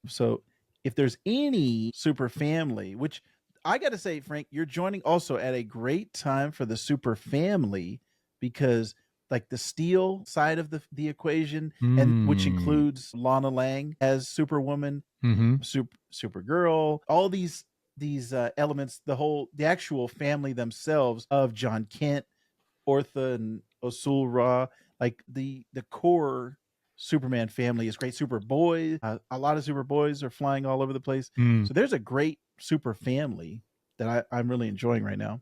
So if there's any super family, which I got to say, Frank, you're joining also at a great time for the super family because like the Steel side of the equation, and which includes Lana Lang as Superwoman, Supergirl, all these elements, the actual family themselves of John Kent, Ortha, and Osul Ra, like the core Superman family is great. Superboy, a lot of Superboys are flying all over the place. So there's a great super family that I'm really enjoying right now.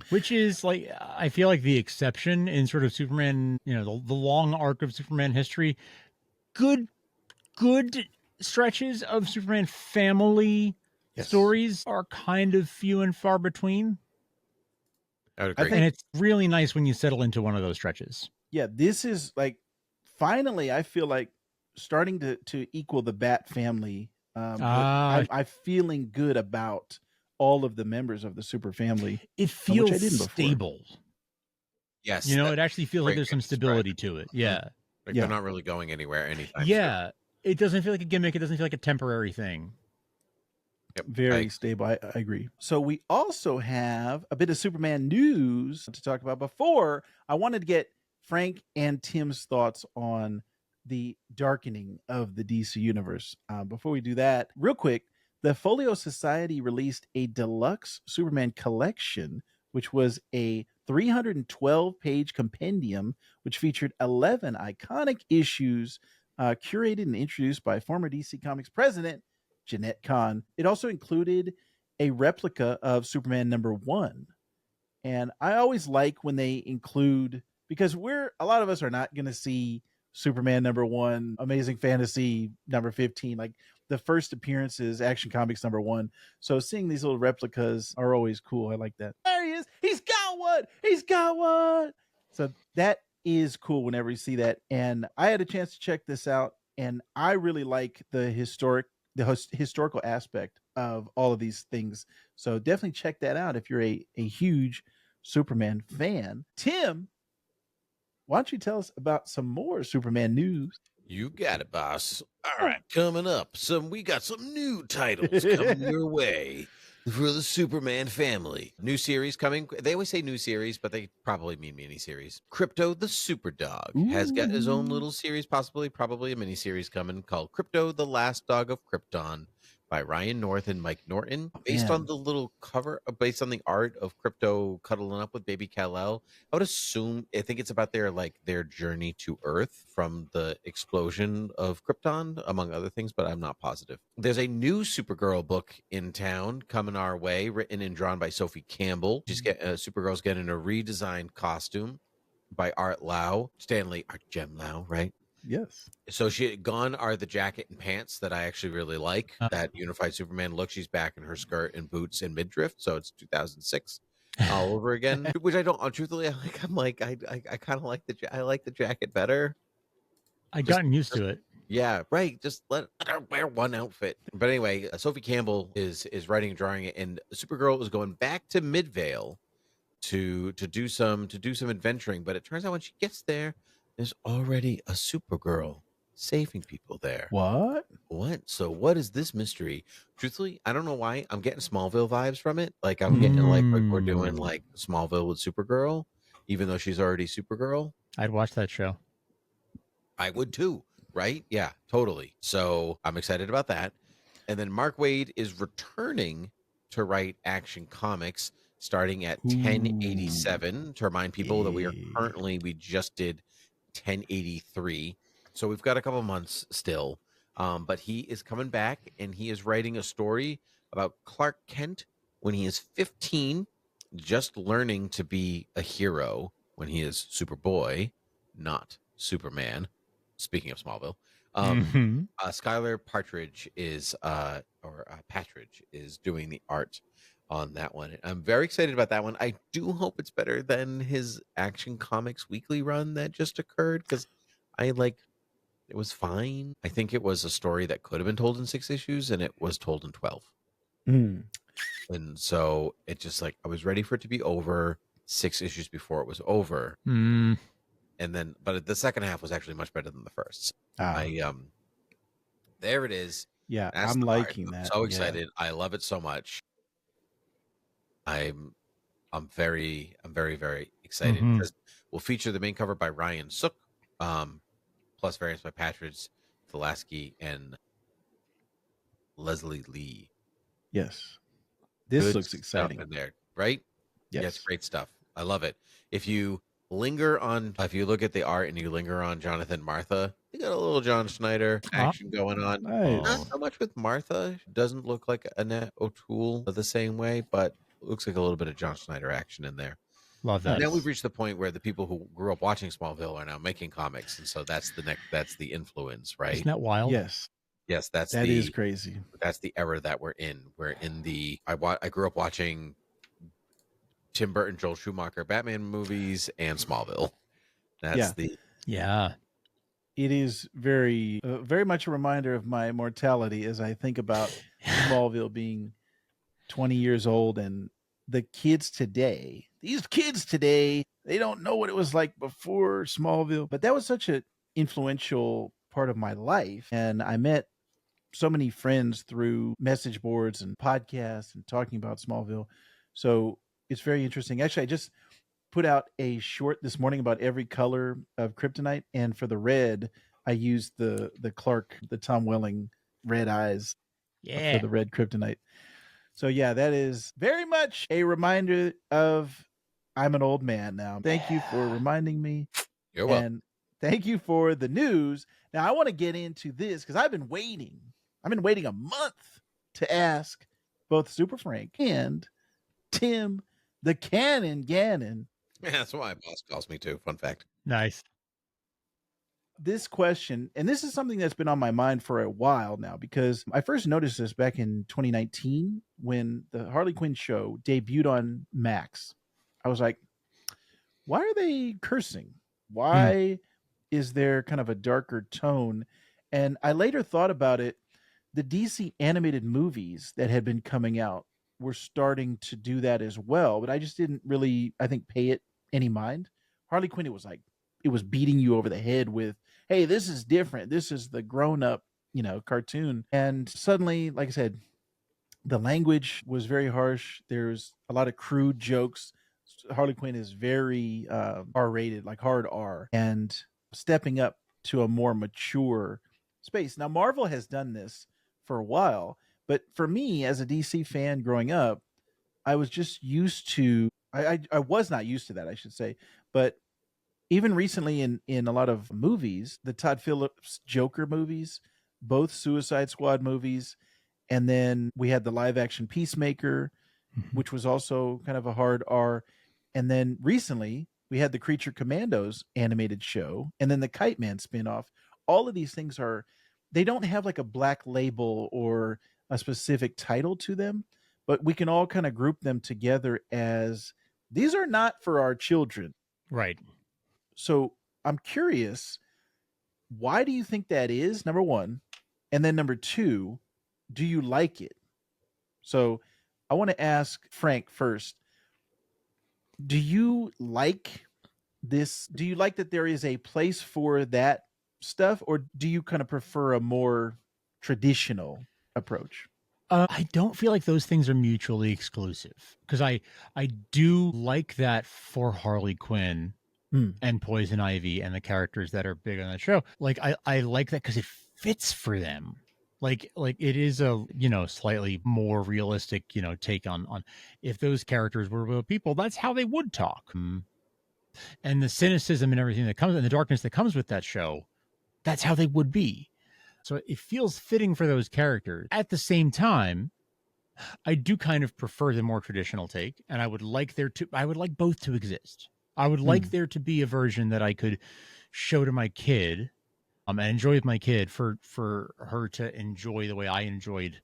Which is like, I feel like the exception in sort of Superman, the long arc of Superman history. Good stretches of Superman family stories are kind of few and far between. I would agree. And it's really nice when you settle into one of those stretches. Yeah, this is like finally I feel like starting to equal the Bat family. I'm feeling good about all of the members of the super family. It feels which I didn't before. stable. Yes. It actually feels like there's some stability to it. Yeah. Like they're not really going anywhere anytime soon. It doesn't feel like a gimmick. It doesn't feel like a temporary thing. Yep, very stable. I agree. So we also have a bit of Superman news to talk about. Before, I wanted to get Frank and Tim's thoughts on the darkening of the DC universe. Before we do that, real quick, the Folio Society released a deluxe Superman collection, which was a 312-page compendium, which featured 11 iconic issues curated and introduced by former DC Comics president Jeanette Kahn. It also included a replica of Superman number 1. And I always like when they include, because a lot of us are not going to see Superman number 1, Amazing Fantasy number 15, like the first appearances, Action Comics number 1. So seeing these little replicas are always cool. I like that. There he is. He's got one. He's got one. So that is cool whenever you see that. And I had a chance to check this out, and I really like the historical aspect of all of these things. So definitely check that out if you're a huge Superman fan. Tim, why don't you tell us about some more Superman news? You got it, boss. All right, coming up, we got some new titles coming your way. for the Superman family. New series coming. They always say new series, but they probably mean miniseries. Crypto the Super Dog has got his own little series, probably a miniseries coming called Crypto the Last Dog of Krypton by Ryan North and Mike Norton. Based on the little cover, based on the art of Crypto cuddling up with baby Kal-El. I would assume, I think it's about their journey to Earth from the explosion of Krypton, among other things, but I'm not positive. There's a new Supergirl book in town coming our way, written and drawn by Sophie Campbell. Supergirl's getting a redesigned costume by Art Lau, Art Gem Lau, right? Yes. So gone are the jacket and pants that I actually really like. That unified Superman look. She's back in her skirt and boots and midriff. So it's 2006 all over again, which I don't. Truthfully, I kind of like the jacket better. I'd gotten used to it. Yeah, right. Just let her wear one outfit. But anyway, Sophie Campbell is writing and drawing it, and Supergirl is going back to Midvale to do some adventuring. But it turns out when she gets there, there's already a Supergirl saving people there. What? So what is this mystery? Truthfully, I don't know why. I'm getting Smallville vibes from it. Like I'm getting like we're doing like Smallville with Supergirl, even though she's already Supergirl. I'd watch that show. I would too, right? Yeah, totally. So I'm excited about that. And then Mark Waid is returning to write Action Comics starting at 1087. To remind people that we just did 1083. So we've got a couple months still. But he is coming back and he is writing a story about Clark Kent when he is 15, just learning to be a hero when he is Superboy, not Superman. Speaking of Smallville, Skylar Partridge is Patridge is doing the art on that one. I'm very excited about that one. I do hope it's better than his Action Comics weekly run that just occurred, because it was fine. I think it was a story that could have been told in 6 issues and it was told in 12. And so it just I was ready for it to be over 6 issues before it was over. And then, but the second half was actually much better than the first. There it is. Yeah, I'm liking that. I'm so excited. I love it so much. I'm very, very excited because we'll feature the main cover by Ryan Sook, plus variants by Patridge, Thulaski, and Leslie Lee. Yes, this Good looks exciting in there, right? Yes. Yeah, it's great stuff. I love it. If you look at the art and you linger on Jonathan Martha, you got a little John Schneider action going on. Nice. Not so much with Martha. Doesn't look like Annette O'Toole the same way, but looks like a little bit of John Schneider action in there. Love that. Now we've reached the point where the people who grew up watching Smallville are now making comics, and so that's the influence, right? Isn't that wild? Yes, that is crazy. That's the era that we're in. We're in I grew up watching Tim Burton, Joel Schumacher Batman movies and Smallville. It is very much a reminder of my mortality as I think about Smallville being 20 years old, and these kids today, they don't know what it was like before Smallville, but that was such an influential part of my life. And I met so many friends through message boards and podcasts and talking about Smallville. So it's very interesting. Actually, I just put out a short this morning about every color of kryptonite, and for the red, I used the Clark, the Tom Welling red eyes for the red kryptonite. So yeah, that is very much a reminder of I'm an old man now. Thank you for reminding me. You're welcome. And thank you for the news. Now I want to get into this because I've been waiting a month to ask both Super Frank and Tim the Cannon Gannon. Yeah, that's what my boss calls me too. Fun fact. Nice. This question, and this is something that's been on my mind for a while now, because I first noticed this back in 2019 when the Harley Quinn show debuted on Max. I was like, why are they cursing? Why is there kind of a darker tone? And I later thought about it. The DC animated movies that had been coming out were starting to do that as well, but I just didn't really, I think, pay it any mind. Harley Quinn, it was beating you over the head with, hey, this is different. This is the grown-up, cartoon. And suddenly, like I said, The language was very harsh. There's a lot of crude jokes. Harley Quinn is very R-rated, like hard R, and stepping up to a more mature space. Now, Marvel has done this for a while, but for me as a DC fan growing up, I was just used to. I was not used to that, I should say, but even recently in a lot of movies, the Todd Phillips Joker movies, both Suicide Squad movies, and then we had the live action Peacemaker, which was also kind of a hard R. And then recently we had the Creature Commandos animated show and then the Kite Man spinoff. All of these things they don't have like a black label or a specific title to them, but we can all kind of group them together as these are not for our children. Right. So I'm curious, why do you think that is? Number one. And then number two, do you like it? So I want to ask Frank first. Do you like this? Do you like that there is a place for that stuff, or do you kind of prefer a more traditional approach? I don't feel like those things are mutually exclusive because I do like that for Harley Quinn and Poison Ivy and the characters that are big on that show. Like I like that because it fits for them. Like it is a slightly more realistic take on if those characters were real people, that's how they would talk. And the cynicism and everything that comes and the darkness that comes with that show, that's how they would be. So it feels fitting for those characters. At the same time, I do kind of prefer the more traditional take, and I would like both to exist. I would like there to be a version that I could show to my kid and enjoy with my kid for her to enjoy the way I enjoyed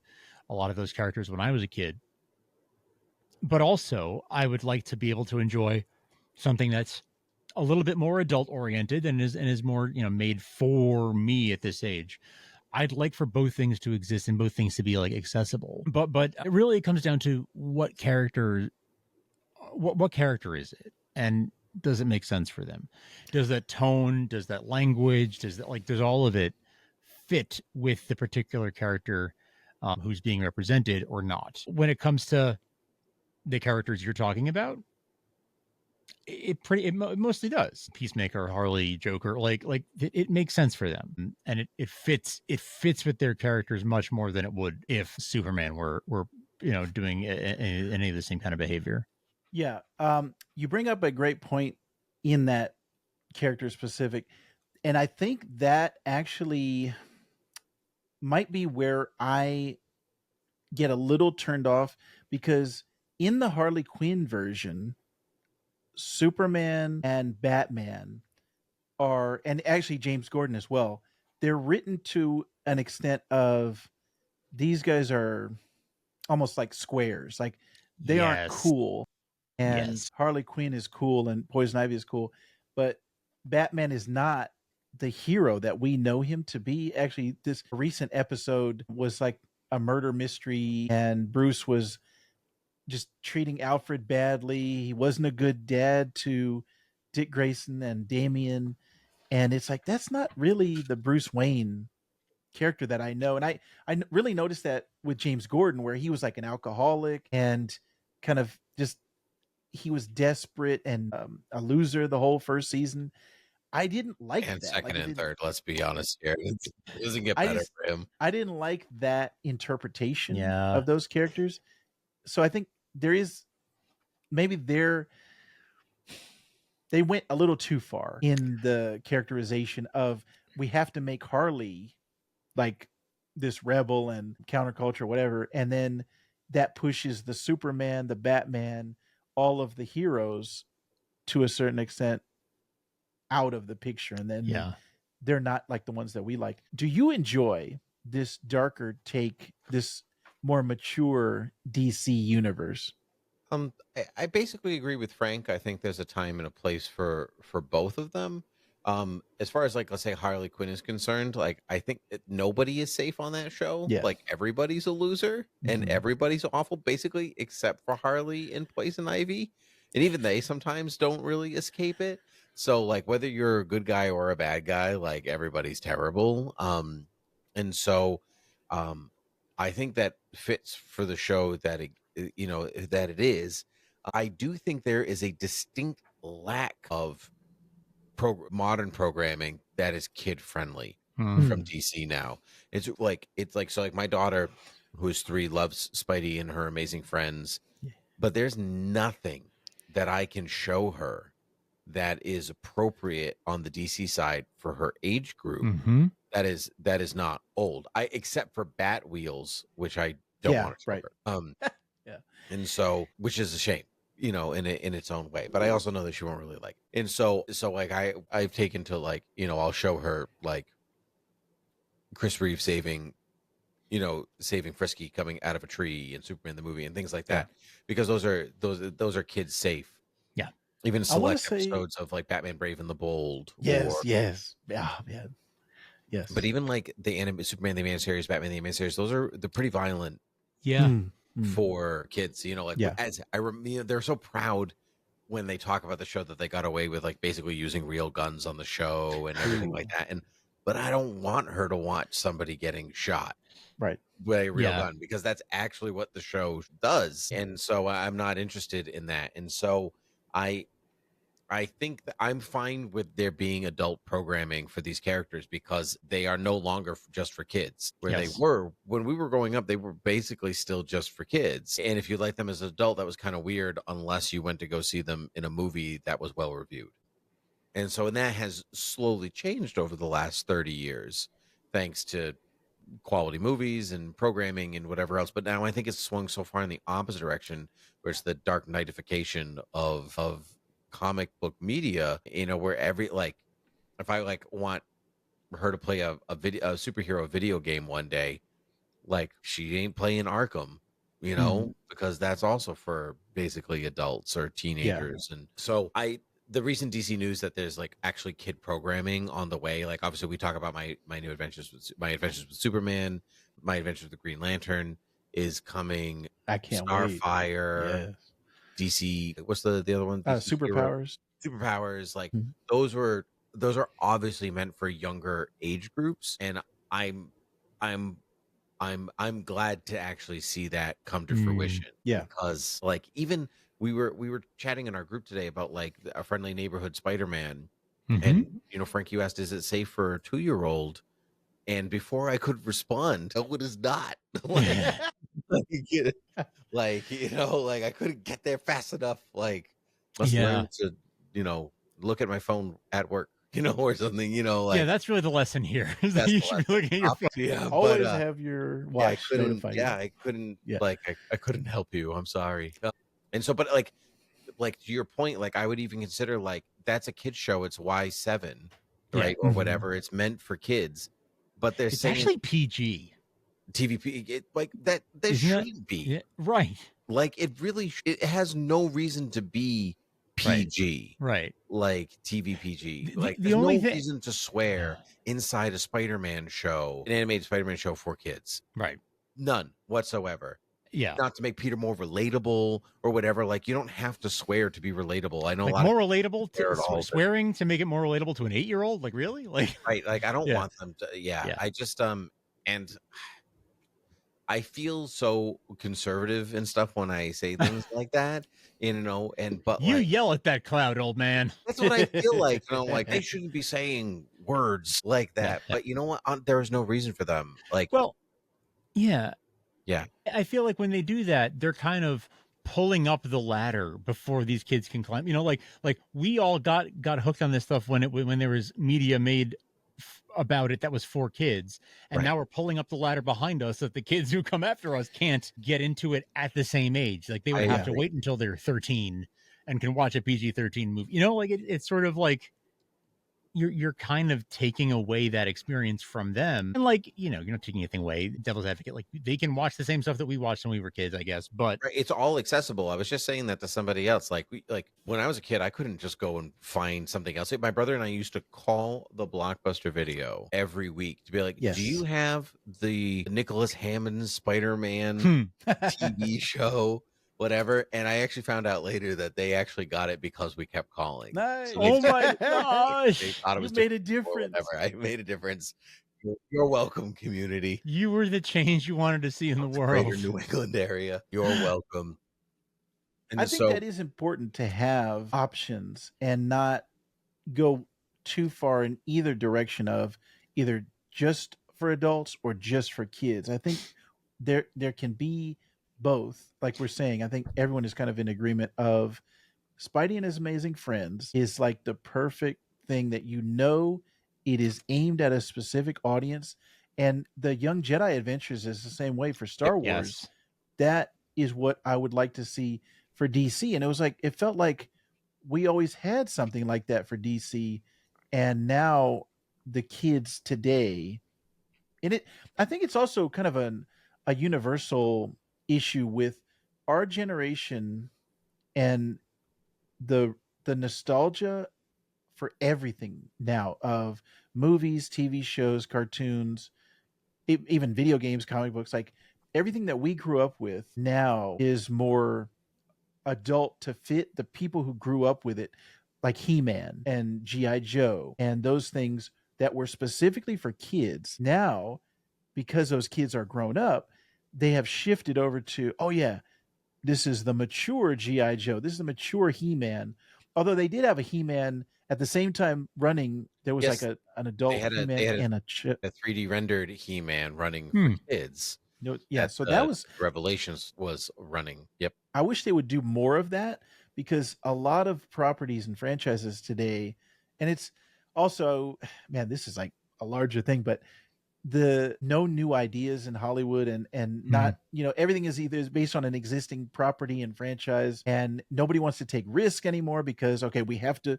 a lot of those characters when I was a kid. But also, I would like to be able to enjoy something that's a little bit more adult oriented and is more made for me at this age. I'd like for both things to exist and both things to be like accessible. But it really comes down to what character is it, and does it make sense for them? Does that tone, does that language, does all of it fit with the particular character who's being represented or not? When it comes to the characters you're talking about, it mostly does. Peacemaker, Harley, Joker, it makes sense for them, and it fits with their characters much more than it would if Superman were doing any of the same kind of behavior. Yeah. You bring up a great point in that character specific, and I think that actually might be where I get a little turned off, because in the Harley Quinn version, Superman and Batman and actually James Gordon as well, they're written to an extent of these guys are almost like squares. Like they aren't cool. And Harley Quinn is cool and Poison Ivy is cool, but Batman is not the hero that we know him to be. Actually, this recent episode was like a murder mystery, and Bruce was just treating Alfred badly. He wasn't a good dad to Dick Grayson and Damian. And it's like, that's not really the Bruce Wayne character that I know. And I really noticed that with James Gordon, where he was like an alcoholic and kind of just, he was desperate and a loser the whole first season. I didn't like and that. second and third, let's be honest here. It doesn't get better for him. I didn't like that interpretation Yeah. of those characters. So I think there is maybe they went a little too far in the characterization of, we have to make Harley like this rebel and counterculture, whatever. And then that pushes the Superman, the Batman, all of the heroes to a certain extent out of the picture. And then they're not like the ones that we like. Do you enjoy this darker take, this more mature DC universe? I basically agree with Frank. I think there's a time and a place for both of them. As far as like, let's say Harley Quinn is concerned, like I think nobody is safe on that show. Yes. Like everybody's a loser and everybody's awful, basically, except for Harley and Poison Ivy, and even they sometimes don't really escape it. So like whether you're a good guy or a bad guy, like everybody's terrible. And so I think that fits for the show that that it is. I do think there is a distinct lack of modern programming that is kid friendly from DC now. It's like so like my daughter, who is 3, loves Spidey and Her Amazing Friends, but there's nothing that I can show her that is appropriate on the DC side for her age group. That is not old. Except for Bat Wheels, which I don't want to show her. Yeah. And so, which is a shame, in its own way. But I also know that she won't really like it. And so like I've taken to like, I'll show her like Chris Reeve saving Frisky coming out of a tree in Superman the movie and things like that, because those are kids safe. Yeah. Even select episodes of like Batman Brave and the Bold. Yes. Yeah, man. Yes. But even like the Superman the Animated Series, Batman the Animated Series, they're pretty violent. Yeah. For kids, as I remember, they're so proud when they talk about the show that they got away with like basically using real guns on the show and everything like that. But I don't want her to watch somebody getting shot with a real gun, because that's actually what the show does. And so I'm not interested in that. And so I think that I'm fine with there being adult programming for these characters, because they are no longer just for kids. Where they were when we were growing up, they were basically still just for kids. And if you like them as an adult, that was kind of weird unless you went to go see them in a movie that was well reviewed. And so that has slowly changed over the last 30 years, thanks to quality movies and programming and whatever else. But now I think it's swung so far in the opposite direction, where it's the dark nightification of comic book media, where if I like want her to play a superhero video game one day, like she ain't playing Arkham, because that's also for basically adults or teenagers. And so the recent DC news that there's like actually kid programming on the way, like obviously we talk about my new adventures with Superman, my adventures with the Green Lantern is coming. I can't Starfire. Yes. DC, what's the other one? Superpowers. Like those are obviously meant for younger age groups, and I'm glad to actually see that come to fruition. Yeah, because like even we were chatting in our group today about like a friendly neighborhood Spider-Man, and Frank, you asked, is it safe for a 2-year-old? And before I could respond, no, it is not. Like, I couldn't get there fast enough. Like, must learn to, look at my phone at work, or something, that's really the lesson here. Is that you should be looking at your phone. Yeah, always have your watch. I couldn't help you. I'm sorry. And so, but like to your point, like I would even consider like that's a kid's show. It's Y7, right, or whatever. It's meant for kids. But they're saying actually PG. TVP, like that shouldn't be. Yeah, right. Like it has no reason to be PG. Right. Like TV PG. Like the there's only no reason to swear inside a Spider-Man show, an animated Spider-Man show for kids. Right. None whatsoever. Yeah. Not to make Peter more relatable or whatever. Like you don't have to swear to be relatable. I know like a lot more of relatable to swearing to make it more relatable to an 8-year-old. Like really? Like right. Like I don't want them to. Yeah. I just and I feel so conservative and stuff when I say things like that, but you yell at that cloud, old man. That's what I feel like. Like they shouldn't be saying words like that. But you know what? There is no reason for them. Like, well, yeah. Yeah. I feel like when they do that, they're kind of pulling up the ladder before these kids can climb. Like we all got hooked on this stuff when there was media made about it that was for kids, and now we're pulling up the ladder behind us so that the kids who come after us can't get into it at the same age. Like they would have to wait until they're 13 and can watch a PG-13 movie. Like it's sort of like you're kind of taking away that experience from them. And like, you're not taking anything away. Devil's advocate, like they can watch the same stuff that we watched when we were kids, I guess. But it's all accessible. I was just saying that to somebody else. Like when I was a kid, I couldn't just go and find something else. My brother and I used to call the Blockbuster Video every week to be like, do you have the Nicholas Hammond Spider-Man TV show? Whatever, and I actually found out later that they actually got it because we kept calling. Nice. So oh my gosh! They thought it was made a difference. I made a difference You're welcome, community. You were the change you wanted to see in the world. Greater New England area. You're welcome. And I think that is important to have options and not go too far in either direction of either just for adults or just for kids. I think there can be both. Like we're saying, I think everyone is kind of in agreement of Spidey and His Amazing Friends is like the perfect thing that it is aimed at a specific audience. And the Young Jedi Adventures is the same way for Star Wars. Yes. That is what I would like to see for DC. And it felt like we always had something like that for DC. And now the kids today, I think it's also kind of a universal issue with our generation and the nostalgia for everything now of movies, TV shows, cartoons, even video games, comic books. Like everything that we grew up with now is more adult to fit the people who grew up with it, like He-Man and G.I. Joe and those things that were specifically for kids. Now, because those kids are grown up, they have shifted over to, oh yeah, this is the mature G.I. Joe. This is the mature He-Man. Although they did have a He-Man at the same time running. There was like an adult He-Man and a 3D rendered He-Man running for kids. No, yeah, so that was Revelations was running. Yep. I wish they would do more of that because a lot of properties and franchises today, and it's also, man, this is like a larger thing, but no new ideas in Hollywood and not, everything is either based on an existing property and franchise, and nobody wants to take risk anymore because, okay, we have to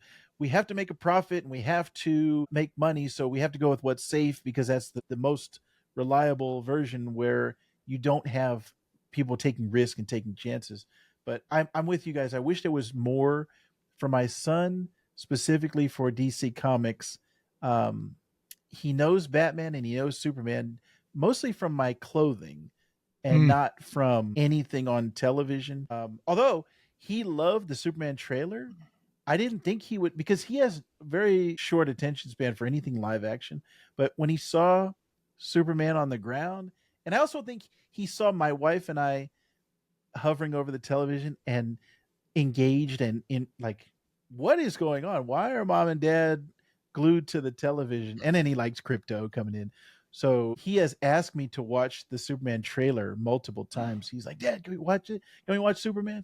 make a profit and we have to make money. So we have to go with what's safe because that's the most reliable version where you don't have people taking risk and taking chances. But I'm with you guys. I wish there was more for my son, specifically for DC Comics. He knows Batman and he knows Superman mostly from my clothing and not from anything on television. Although he loved the Superman trailer, I didn't think he would, because he has very short attention span for anything live action. But when he saw Superman on the ground, and I also think he saw my wife and I hovering over the television and engaged and in like, what is going on? Why are mom and dad glued to the television? And then he likes crypto coming in. So he has asked me to watch the Superman trailer multiple times. He's like, Dad, can we watch it? Can we watch Superman?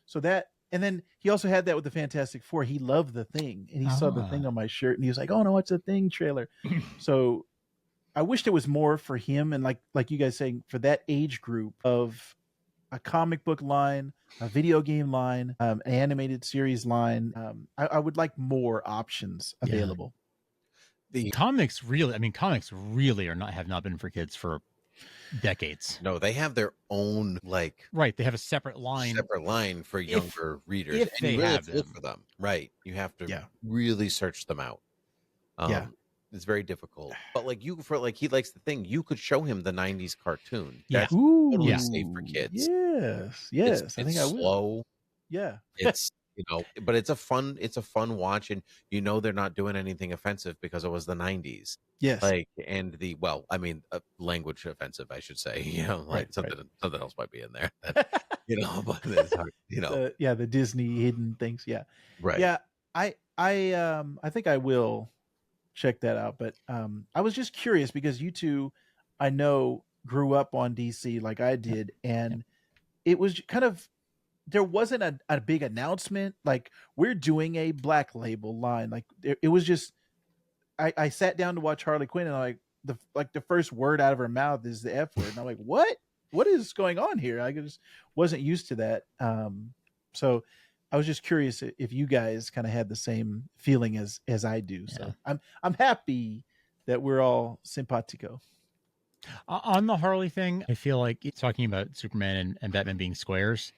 So that, and then he also had that with the Fantastic Four. He loved the Thing, and he saw the Thing on my shirt, and he was like, oh no, what's the Thing trailer? So I wish there was more for him, and like you guys saying, for that age group of a comic book line, a video game line, an animated series line. I would like more options available. The comics really have not been for kids for decades. No, they have their own right. They have a separate line for younger readers. If and they you really have have to look for them. Right. You have to really search them out. It's very difficult. But he likes the Thing. You could show him the 90s cartoon. That's totally safe for kids. Yes. I think it's I will. Slow. Yeah. It's but it's a fun watch, and they're not doing anything offensive because it was the 90s. Yes. Language offensive, I should say. Something else might be in there. But it's hard, the Disney hidden things. Yeah. Right. Yeah. I think I will check that out. But I was just curious because you two, I know, grew up on DC like I did, and it was kind of, there wasn't a big announcement like we're doing a Black Label line. Like it was just, I sat down to watch Harley Quinn, and the first word out of her mouth is the F word, and I'm like, what is going on here? I just wasn't used to that. So I was just curious if you guys kind of had the same feeling as I do. So I'm happy that we're all simpatico. On the Harley thing, I feel like talking about Superman and Batman being squares,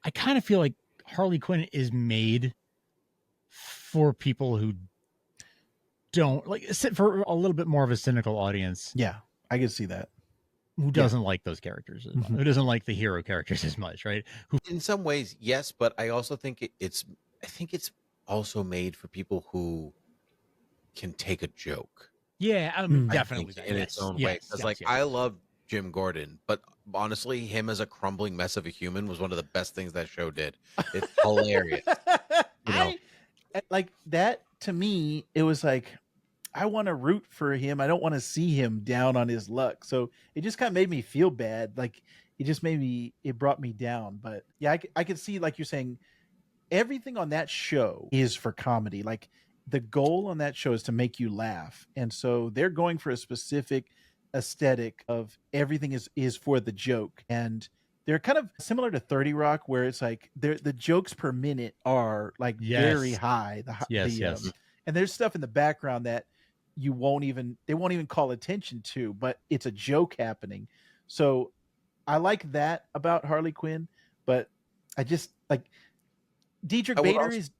I kind of feel like Harley Quinn is made for people who don't for a little bit more of a cynical audience. Yeah, I can see that. Who doesn't like those characters as much, who doesn't like the hero characters as much, right? In some ways, yes, but I also think it's also made for people who can take a joke. Yeah, Mm. definitely in its own way. Because I love Jim Gordon, but honestly, him as a crumbling mess of a human was one of the best things that show did. It's hilarious. You know, Like that to me, it was like I want to root for him. I don't want to see him down on his luck. So it just kind of made me feel bad. Like it just made me, it brought me down. But yeah, I could see, like you're saying, everything on that show is for comedy. Like the goal on that show is to make you laugh. And so they're going for a specific aesthetic of everything is for the joke. And they're kind of similar to 30 Rock, where it's like the jokes per minute are like very high. Yes. And there's stuff in the background that they won't even call attention to, but it's a joke happening. So I like that about Harley Quinn, but I just like Diedrich Bader is.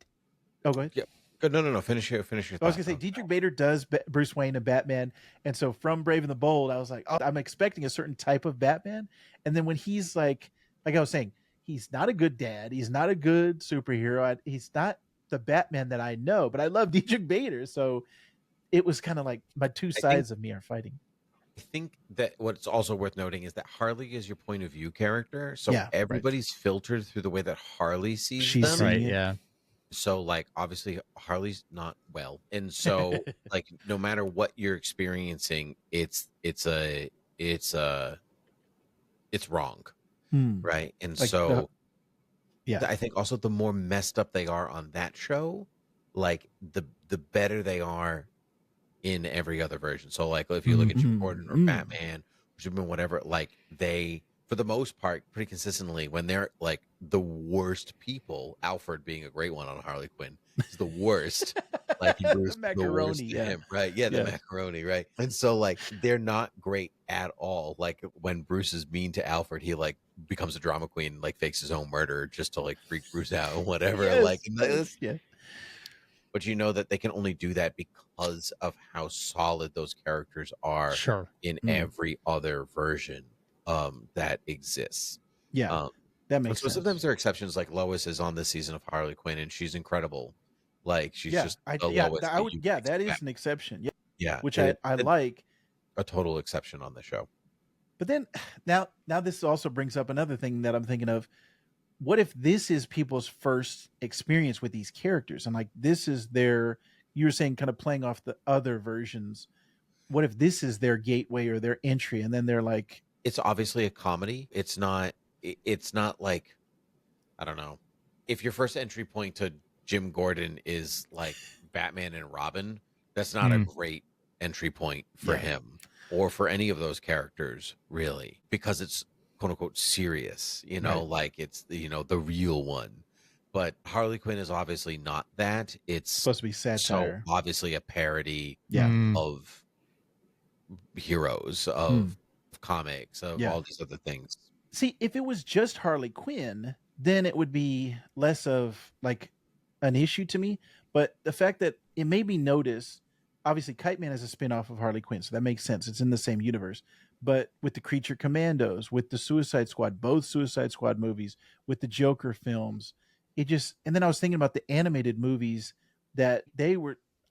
Oh, go ahead. Yeah. No. Finish your thought. I was gonna say Diedrich Bader does Bruce Wayne and Batman, and so from Brave and the Bold, I was like, oh, I'm expecting a certain type of Batman, and then when he's like I was saying, he's not a good dad, he's not a good superhero, he's not the Batman that I know, but I love Diedrich Bader, so it was kind of like my two sides of me are fighting. I think that what's also worth noting is that Harley is your point of view character, so everybody's filtered through the way that Harley sees them. Right, yeah. So like obviously Harley's not well, and so like no matter what you're experiencing, it's wrong, right? And like so I think also the more messed up they are on that show, like the better they are in every other version. So like if you look at Jim Gordon or Batman or Superman, whatever, like they for the most part pretty consistently when they're like the worst people, Alfred being a great one on Harley Quinn is the worst. Like Bruce, the macaroni, to him, right? Yeah, the macaroni, right? And so like they're not great at all. Like when Bruce is mean to Alfred, he like becomes a drama queen, like fakes his own murder just to like freak Bruce out or whatever. Like but you know that they can only do that because of how solid those characters are in every other version that exists. That makes sense. Sometimes there are exceptions, like Lois is on this season of Harley Quinn and she's incredible. Like she's just Lois. That is an exception. Which I like. A total exception on the show. But then now this also brings up another thing that I'm thinking of. What if this is people's first experience with these characters, and like this is you were saying kind of playing off the other versions. What if this is their gateway or their entry, and then they're like, it's obviously a comedy. It's not like, I don't know, if your first entry point to Jim Gordon is like Batman and Robin, that's not a great entry point for him or for any of those characters, really, because it's quote unquote serious, like it's, the real one. But Harley Quinn is obviously not that. It's supposed to be satire. So obviously a parody of heroes, of comics, of all these other things. See, if it was just Harley Quinn, then it would be less of like an issue to me. But the fact that it made me notice, obviously Kite Man is a spinoff of Harley Quinn, so that makes sense. It's in the same universe. But with the Creature Commandos, with the Suicide Squad, both Suicide Squad movies, with the Joker films, and then I was thinking about the animated movies that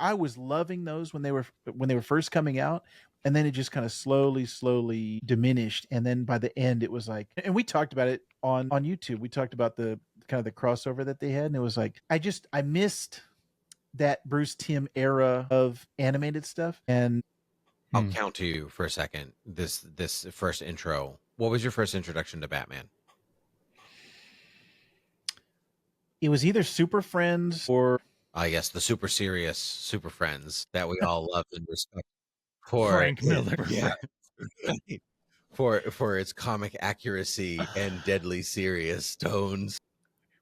I was loving those when they were first coming out. And then it just kind of slowly diminished. And then by the end, it was like, and we talked about it on YouTube. We talked about the kind of the crossover that they had. And it was like, I missed that Bruce Timm era of animated stuff. And I'll count to you for a second. This first intro. What was your first introduction to Batman? It was either Super Friends or yes, the super serious Super Friends that we all loved and respect for Frank Miller. Yeah. for its comic accuracy and deadly serious tones.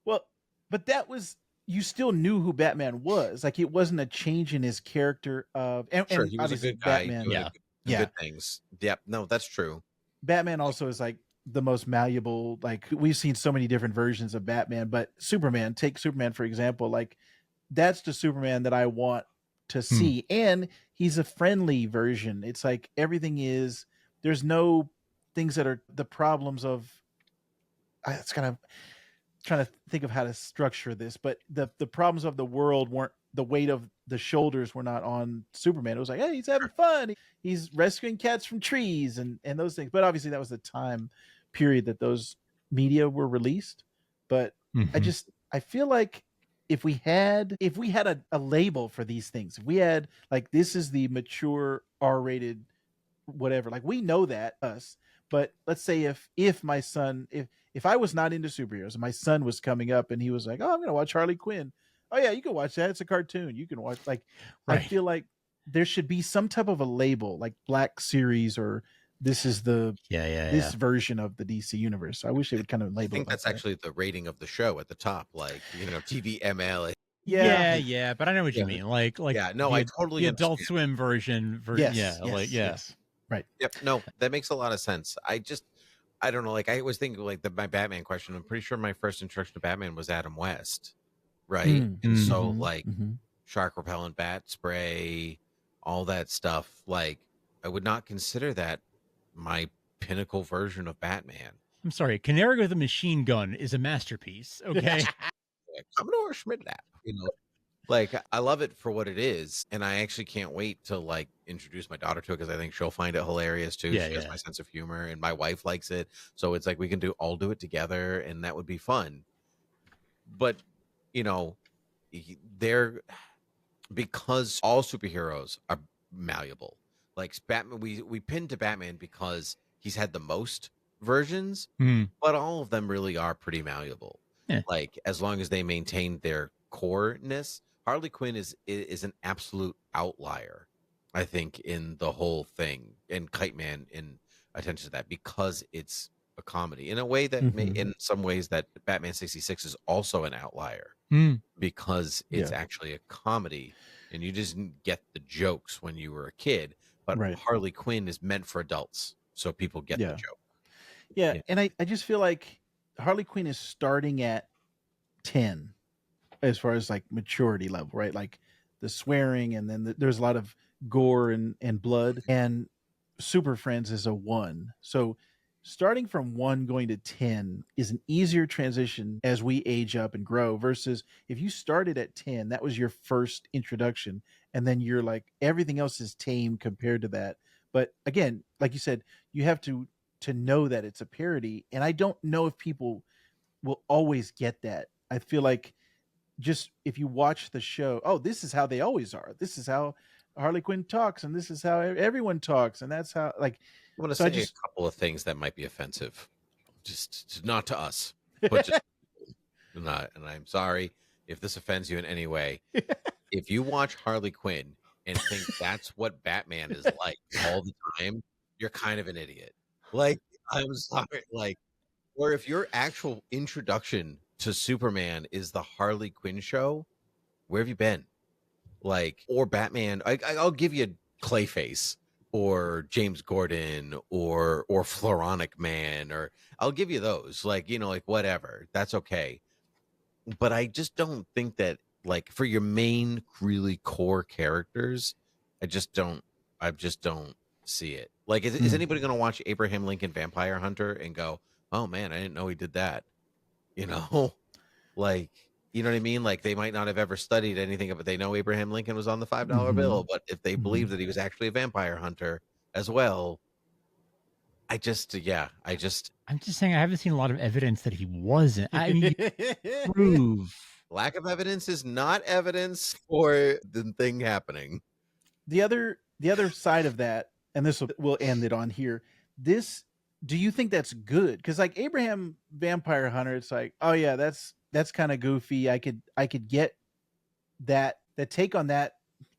Well, but that was, you still knew who Batman was. Like it wasn't a change in his character of, and he was a good guy. Batman, good things. Yep. No, that's true. Batman also is like the most malleable. Like we've seen so many different versions of Batman, but take Superman for example. Like that's the Superman that I want to see, and he's a friendly version. It's like there's no things that are the problems of. It's kind of trying to think of how to structure this, but the problems of the world weren't the weight of the shoulders were not on Superman. It was like, hey, he's having fun. He's rescuing cats from trees and those things. But obviously that was the time period that those media were released. But I feel like if we had a label for these things, if we had like, this is the mature R-rated whatever, like we know that us, but let's say if my son, if I was not into superheroes and my son was coming up and he was like, oh, I'm gonna watch Harley Quinn. Oh yeah, you can watch that. It's a cartoon. You can watch, like, Right. I feel like there should be some type of a label, like Black Series, or this is the this version of the DC universe. So I wish they would kind of label. I think that's actually the rating of the show at the top, like, you know, TVML. Yeah, but I know what you mean. Like, yeah, no, I totally the Adult understand. Swim version. Yes. Right. Yep. No, that makes a lot of sense. I don't know. Like, I was thinking, like, my Batman question. I'm pretty sure my first introduction to Batman was Adam West, right? And so, like, shark repellent, bat spray, all that stuff. Like, I would not consider that my pinnacle version of Batman. I'm sorry, Canary with a machine gun is a masterpiece. Okay. Commodore Schmidt app, you know. Like, I love it for what it is, and I actually can't wait to, like, introduce my daughter to it, because I think she'll find it hilarious too. She has my sense of humor, and my wife likes it, so it's like we can all do it together, and that would be fun. But, you know, because all superheroes are malleable. Like Batman, we pin to Batman because he's had the most versions, but all of them really are pretty malleable. Yeah. Like, as long as they maintain their core-ness. Harley Quinn is an absolute outlier, I think, in the whole thing, and Kite Man in attention to that, because it's a comedy in a way that in some ways that Batman 66 is also an outlier, because it's actually a comedy, and you just didn't get the jokes when you were a kid. But Harley Quinn is meant for adults, so people get the joke. Yeah, and I just feel like Harley Quinn is starting at 10. As far as like maturity level, right? Like the swearing, and then there's a lot of gore and blood, and Super Friends is a 1. So starting from 1 going to 10 is an easier transition as we age up and grow, versus if you started at 10, that was your first introduction, and then you're like, everything else is tame compared to that. But again, like you said, you have to know that it's a parody, and I don't know if people will always get that. I feel like, just if you watch the show, oh, this is how they always are. This is how Harley Quinn talks, and this is how everyone talks, and that's how, like, I'm going to say a couple of things that might be offensive, just not to us, but just not. And I'm sorry if this offends you in any way. If you watch Harley Quinn and think that's what Batman is like all the time, you're kind of an idiot. Like, I'm sorry. Like, or if your actual introduction to Superman is the Harley Quinn show, where have you been? Like, or Batman, I'll give you Clayface or James Gordon or Floronic Man, or I'll give you those, like, you know, like, whatever, that's okay. But I just don't think that, like, for your main really core characters, I just don't see it. Like, is anybody going to watch Abraham Lincoln Vampire Hunter and go, oh man, I didn't know he did that? You know, like, you know what I mean? Like, they might not have ever studied anything, but they know Abraham Lincoln was on the $5 bill. But if they believe that he was actually a vampire hunter as well, I'm just saying, I haven't seen a lot of evidence that he wasn't. I mean, prove lack of evidence is not evidence for the thing happening. The other side of that, and this will end it on here. Do you think that's good? Because like Abraham Vampire Hunter, it's like, oh yeah, that's kind of goofy. I could get that take on that.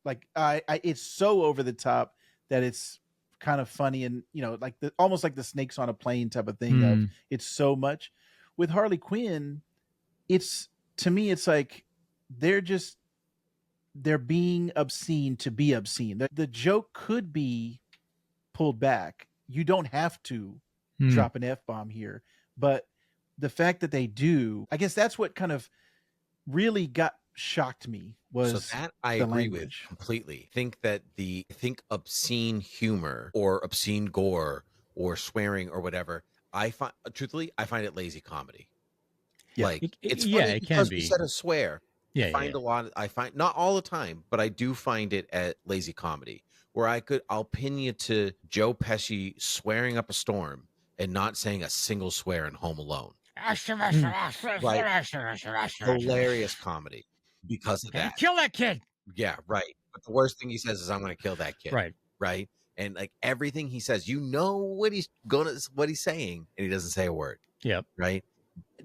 Like, it's so over the top that it's kind of funny, and you know, like almost like the snakes on a plane type of thing. Of it's so much. With Harley Quinn, to me, it's like they're being obscene to be obscene. The joke could be pulled back. You don't have to drop an F-bomb here, but the fact that they do, I guess that's what kind of really shocked me, was so that I agree with completely. Think obscene humor or obscene gore or swearing or whatever, I find it lazy comedy. Yeah. Like, it's funny, it because can be. we said a swear. find a lot. I find not all the time, but I do find it at lazy comedy where I'll pin you to Joe Pesci swearing up a storm and not saying a single swear in Home Alone. Hilarious comedy because of that. Kill that kid. Yeah, right. But the worst thing he says is, "I'm going to kill that kid." Right. Right. And like everything he says, what he's saying, and he doesn't say a word. Yep. Right.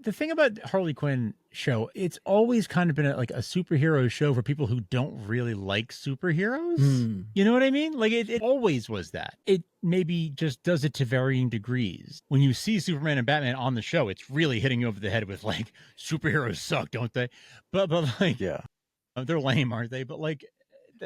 The thing about Harley Quinn show, it's always kind of been like a superhero show for people who don't really like superheroes. You know what I mean? Like it always was that. It maybe just does it to varying degrees. When you see Superman and Batman on the show, it's really hitting you over the head with like, superheroes suck, don't they? But like, yeah, they're lame, aren't they? But like,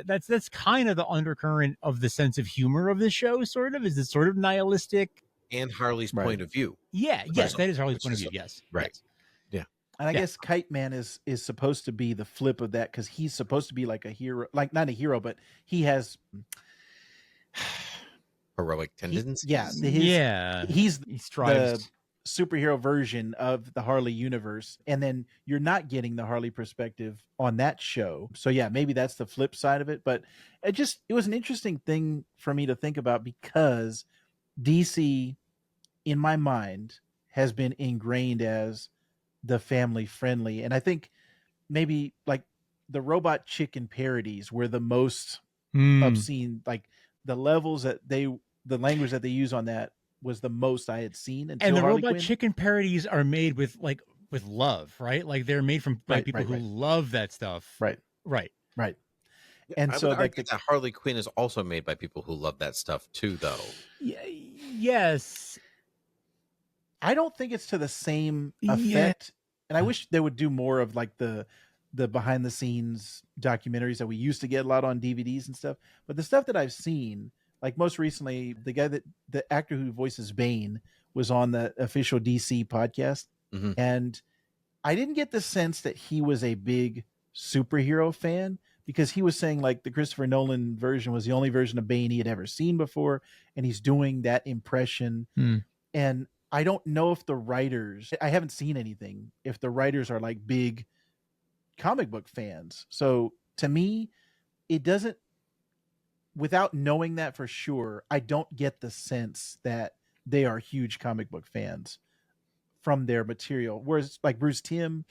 that's kind of the undercurrent of the sense of humor of the show. Sort of is this sort of nihilistic. And Harley's point of view. Yeah, yes, that is Harley's point of view. Yes, right. Yes. Yeah, and I guess Kite Man is supposed to be the flip of that because he's supposed to be like a hero, like not a hero, but he has heroic tendencies. He strives. The superhero version of the Harley universe, and then you're not getting the Harley perspective on that show. So yeah, maybe that's the flip side of it. But it was an interesting thing for me to think about because DC, in my mind, has been ingrained as the family friendly. And I think maybe like the Robot Chicken parodies were the most obscene, like the levels that the language that they use on that was the most I had seen. And the Harley Robot Quinn. Chicken parodies are made with love, right? Like they're made from people who love that stuff. Right. And I so would argue that Harley Quinn is also made by people who love that stuff too, though. Yes. I don't think it's to the same effect. And I wish they would do more of like the behind the scenes documentaries that we used to get a lot on DVDs and stuff. But the stuff that I've seen, like most recently, the actor who voices Bane was on the official DC podcast. Mm-hmm. And I didn't get the sense that he was a big superhero fan because he was saying like the Christopher Nolan version was the only version of Bane he had ever seen before. And he's doing that impression. And I don't know if the writers, I haven't seen anything, if the writers are like big comic book fans. So to me, it doesn't, without knowing that for sure, I don't get the sense that they are huge comic book fans from their material. Whereas like Bruce Timm,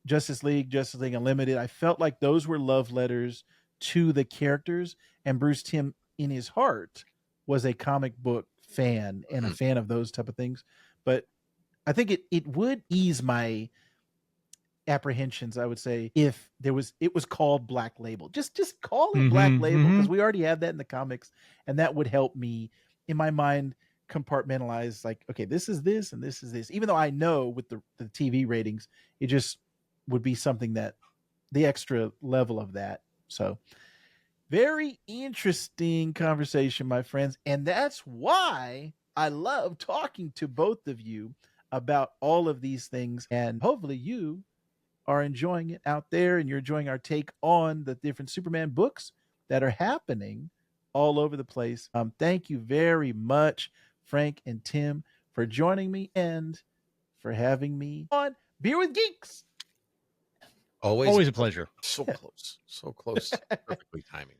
Justice League Unlimited, I felt like those were love letters to the characters, and Bruce Timm in his heart was a comic book fan and a fan of those type of things. But I think it would ease my apprehensions, I would say, if it was called Black Label. Just call it Black Label, because we already have that in the comics, and that would help me in my mind compartmentalize like, okay, this is this and this is this. Even though I know with the TV ratings, it just would be something that the extra level of that. So very interesting conversation, my friends. And that's why I love talking to both of you about all of these things. And hopefully you are enjoying it out there and you're enjoying our take on the different Superman books that are happening all over the place. Thank you very much, Frank and Tim, for joining me and for having me on Beer with Geeks. Always a pleasure. So close. Perfectly timing.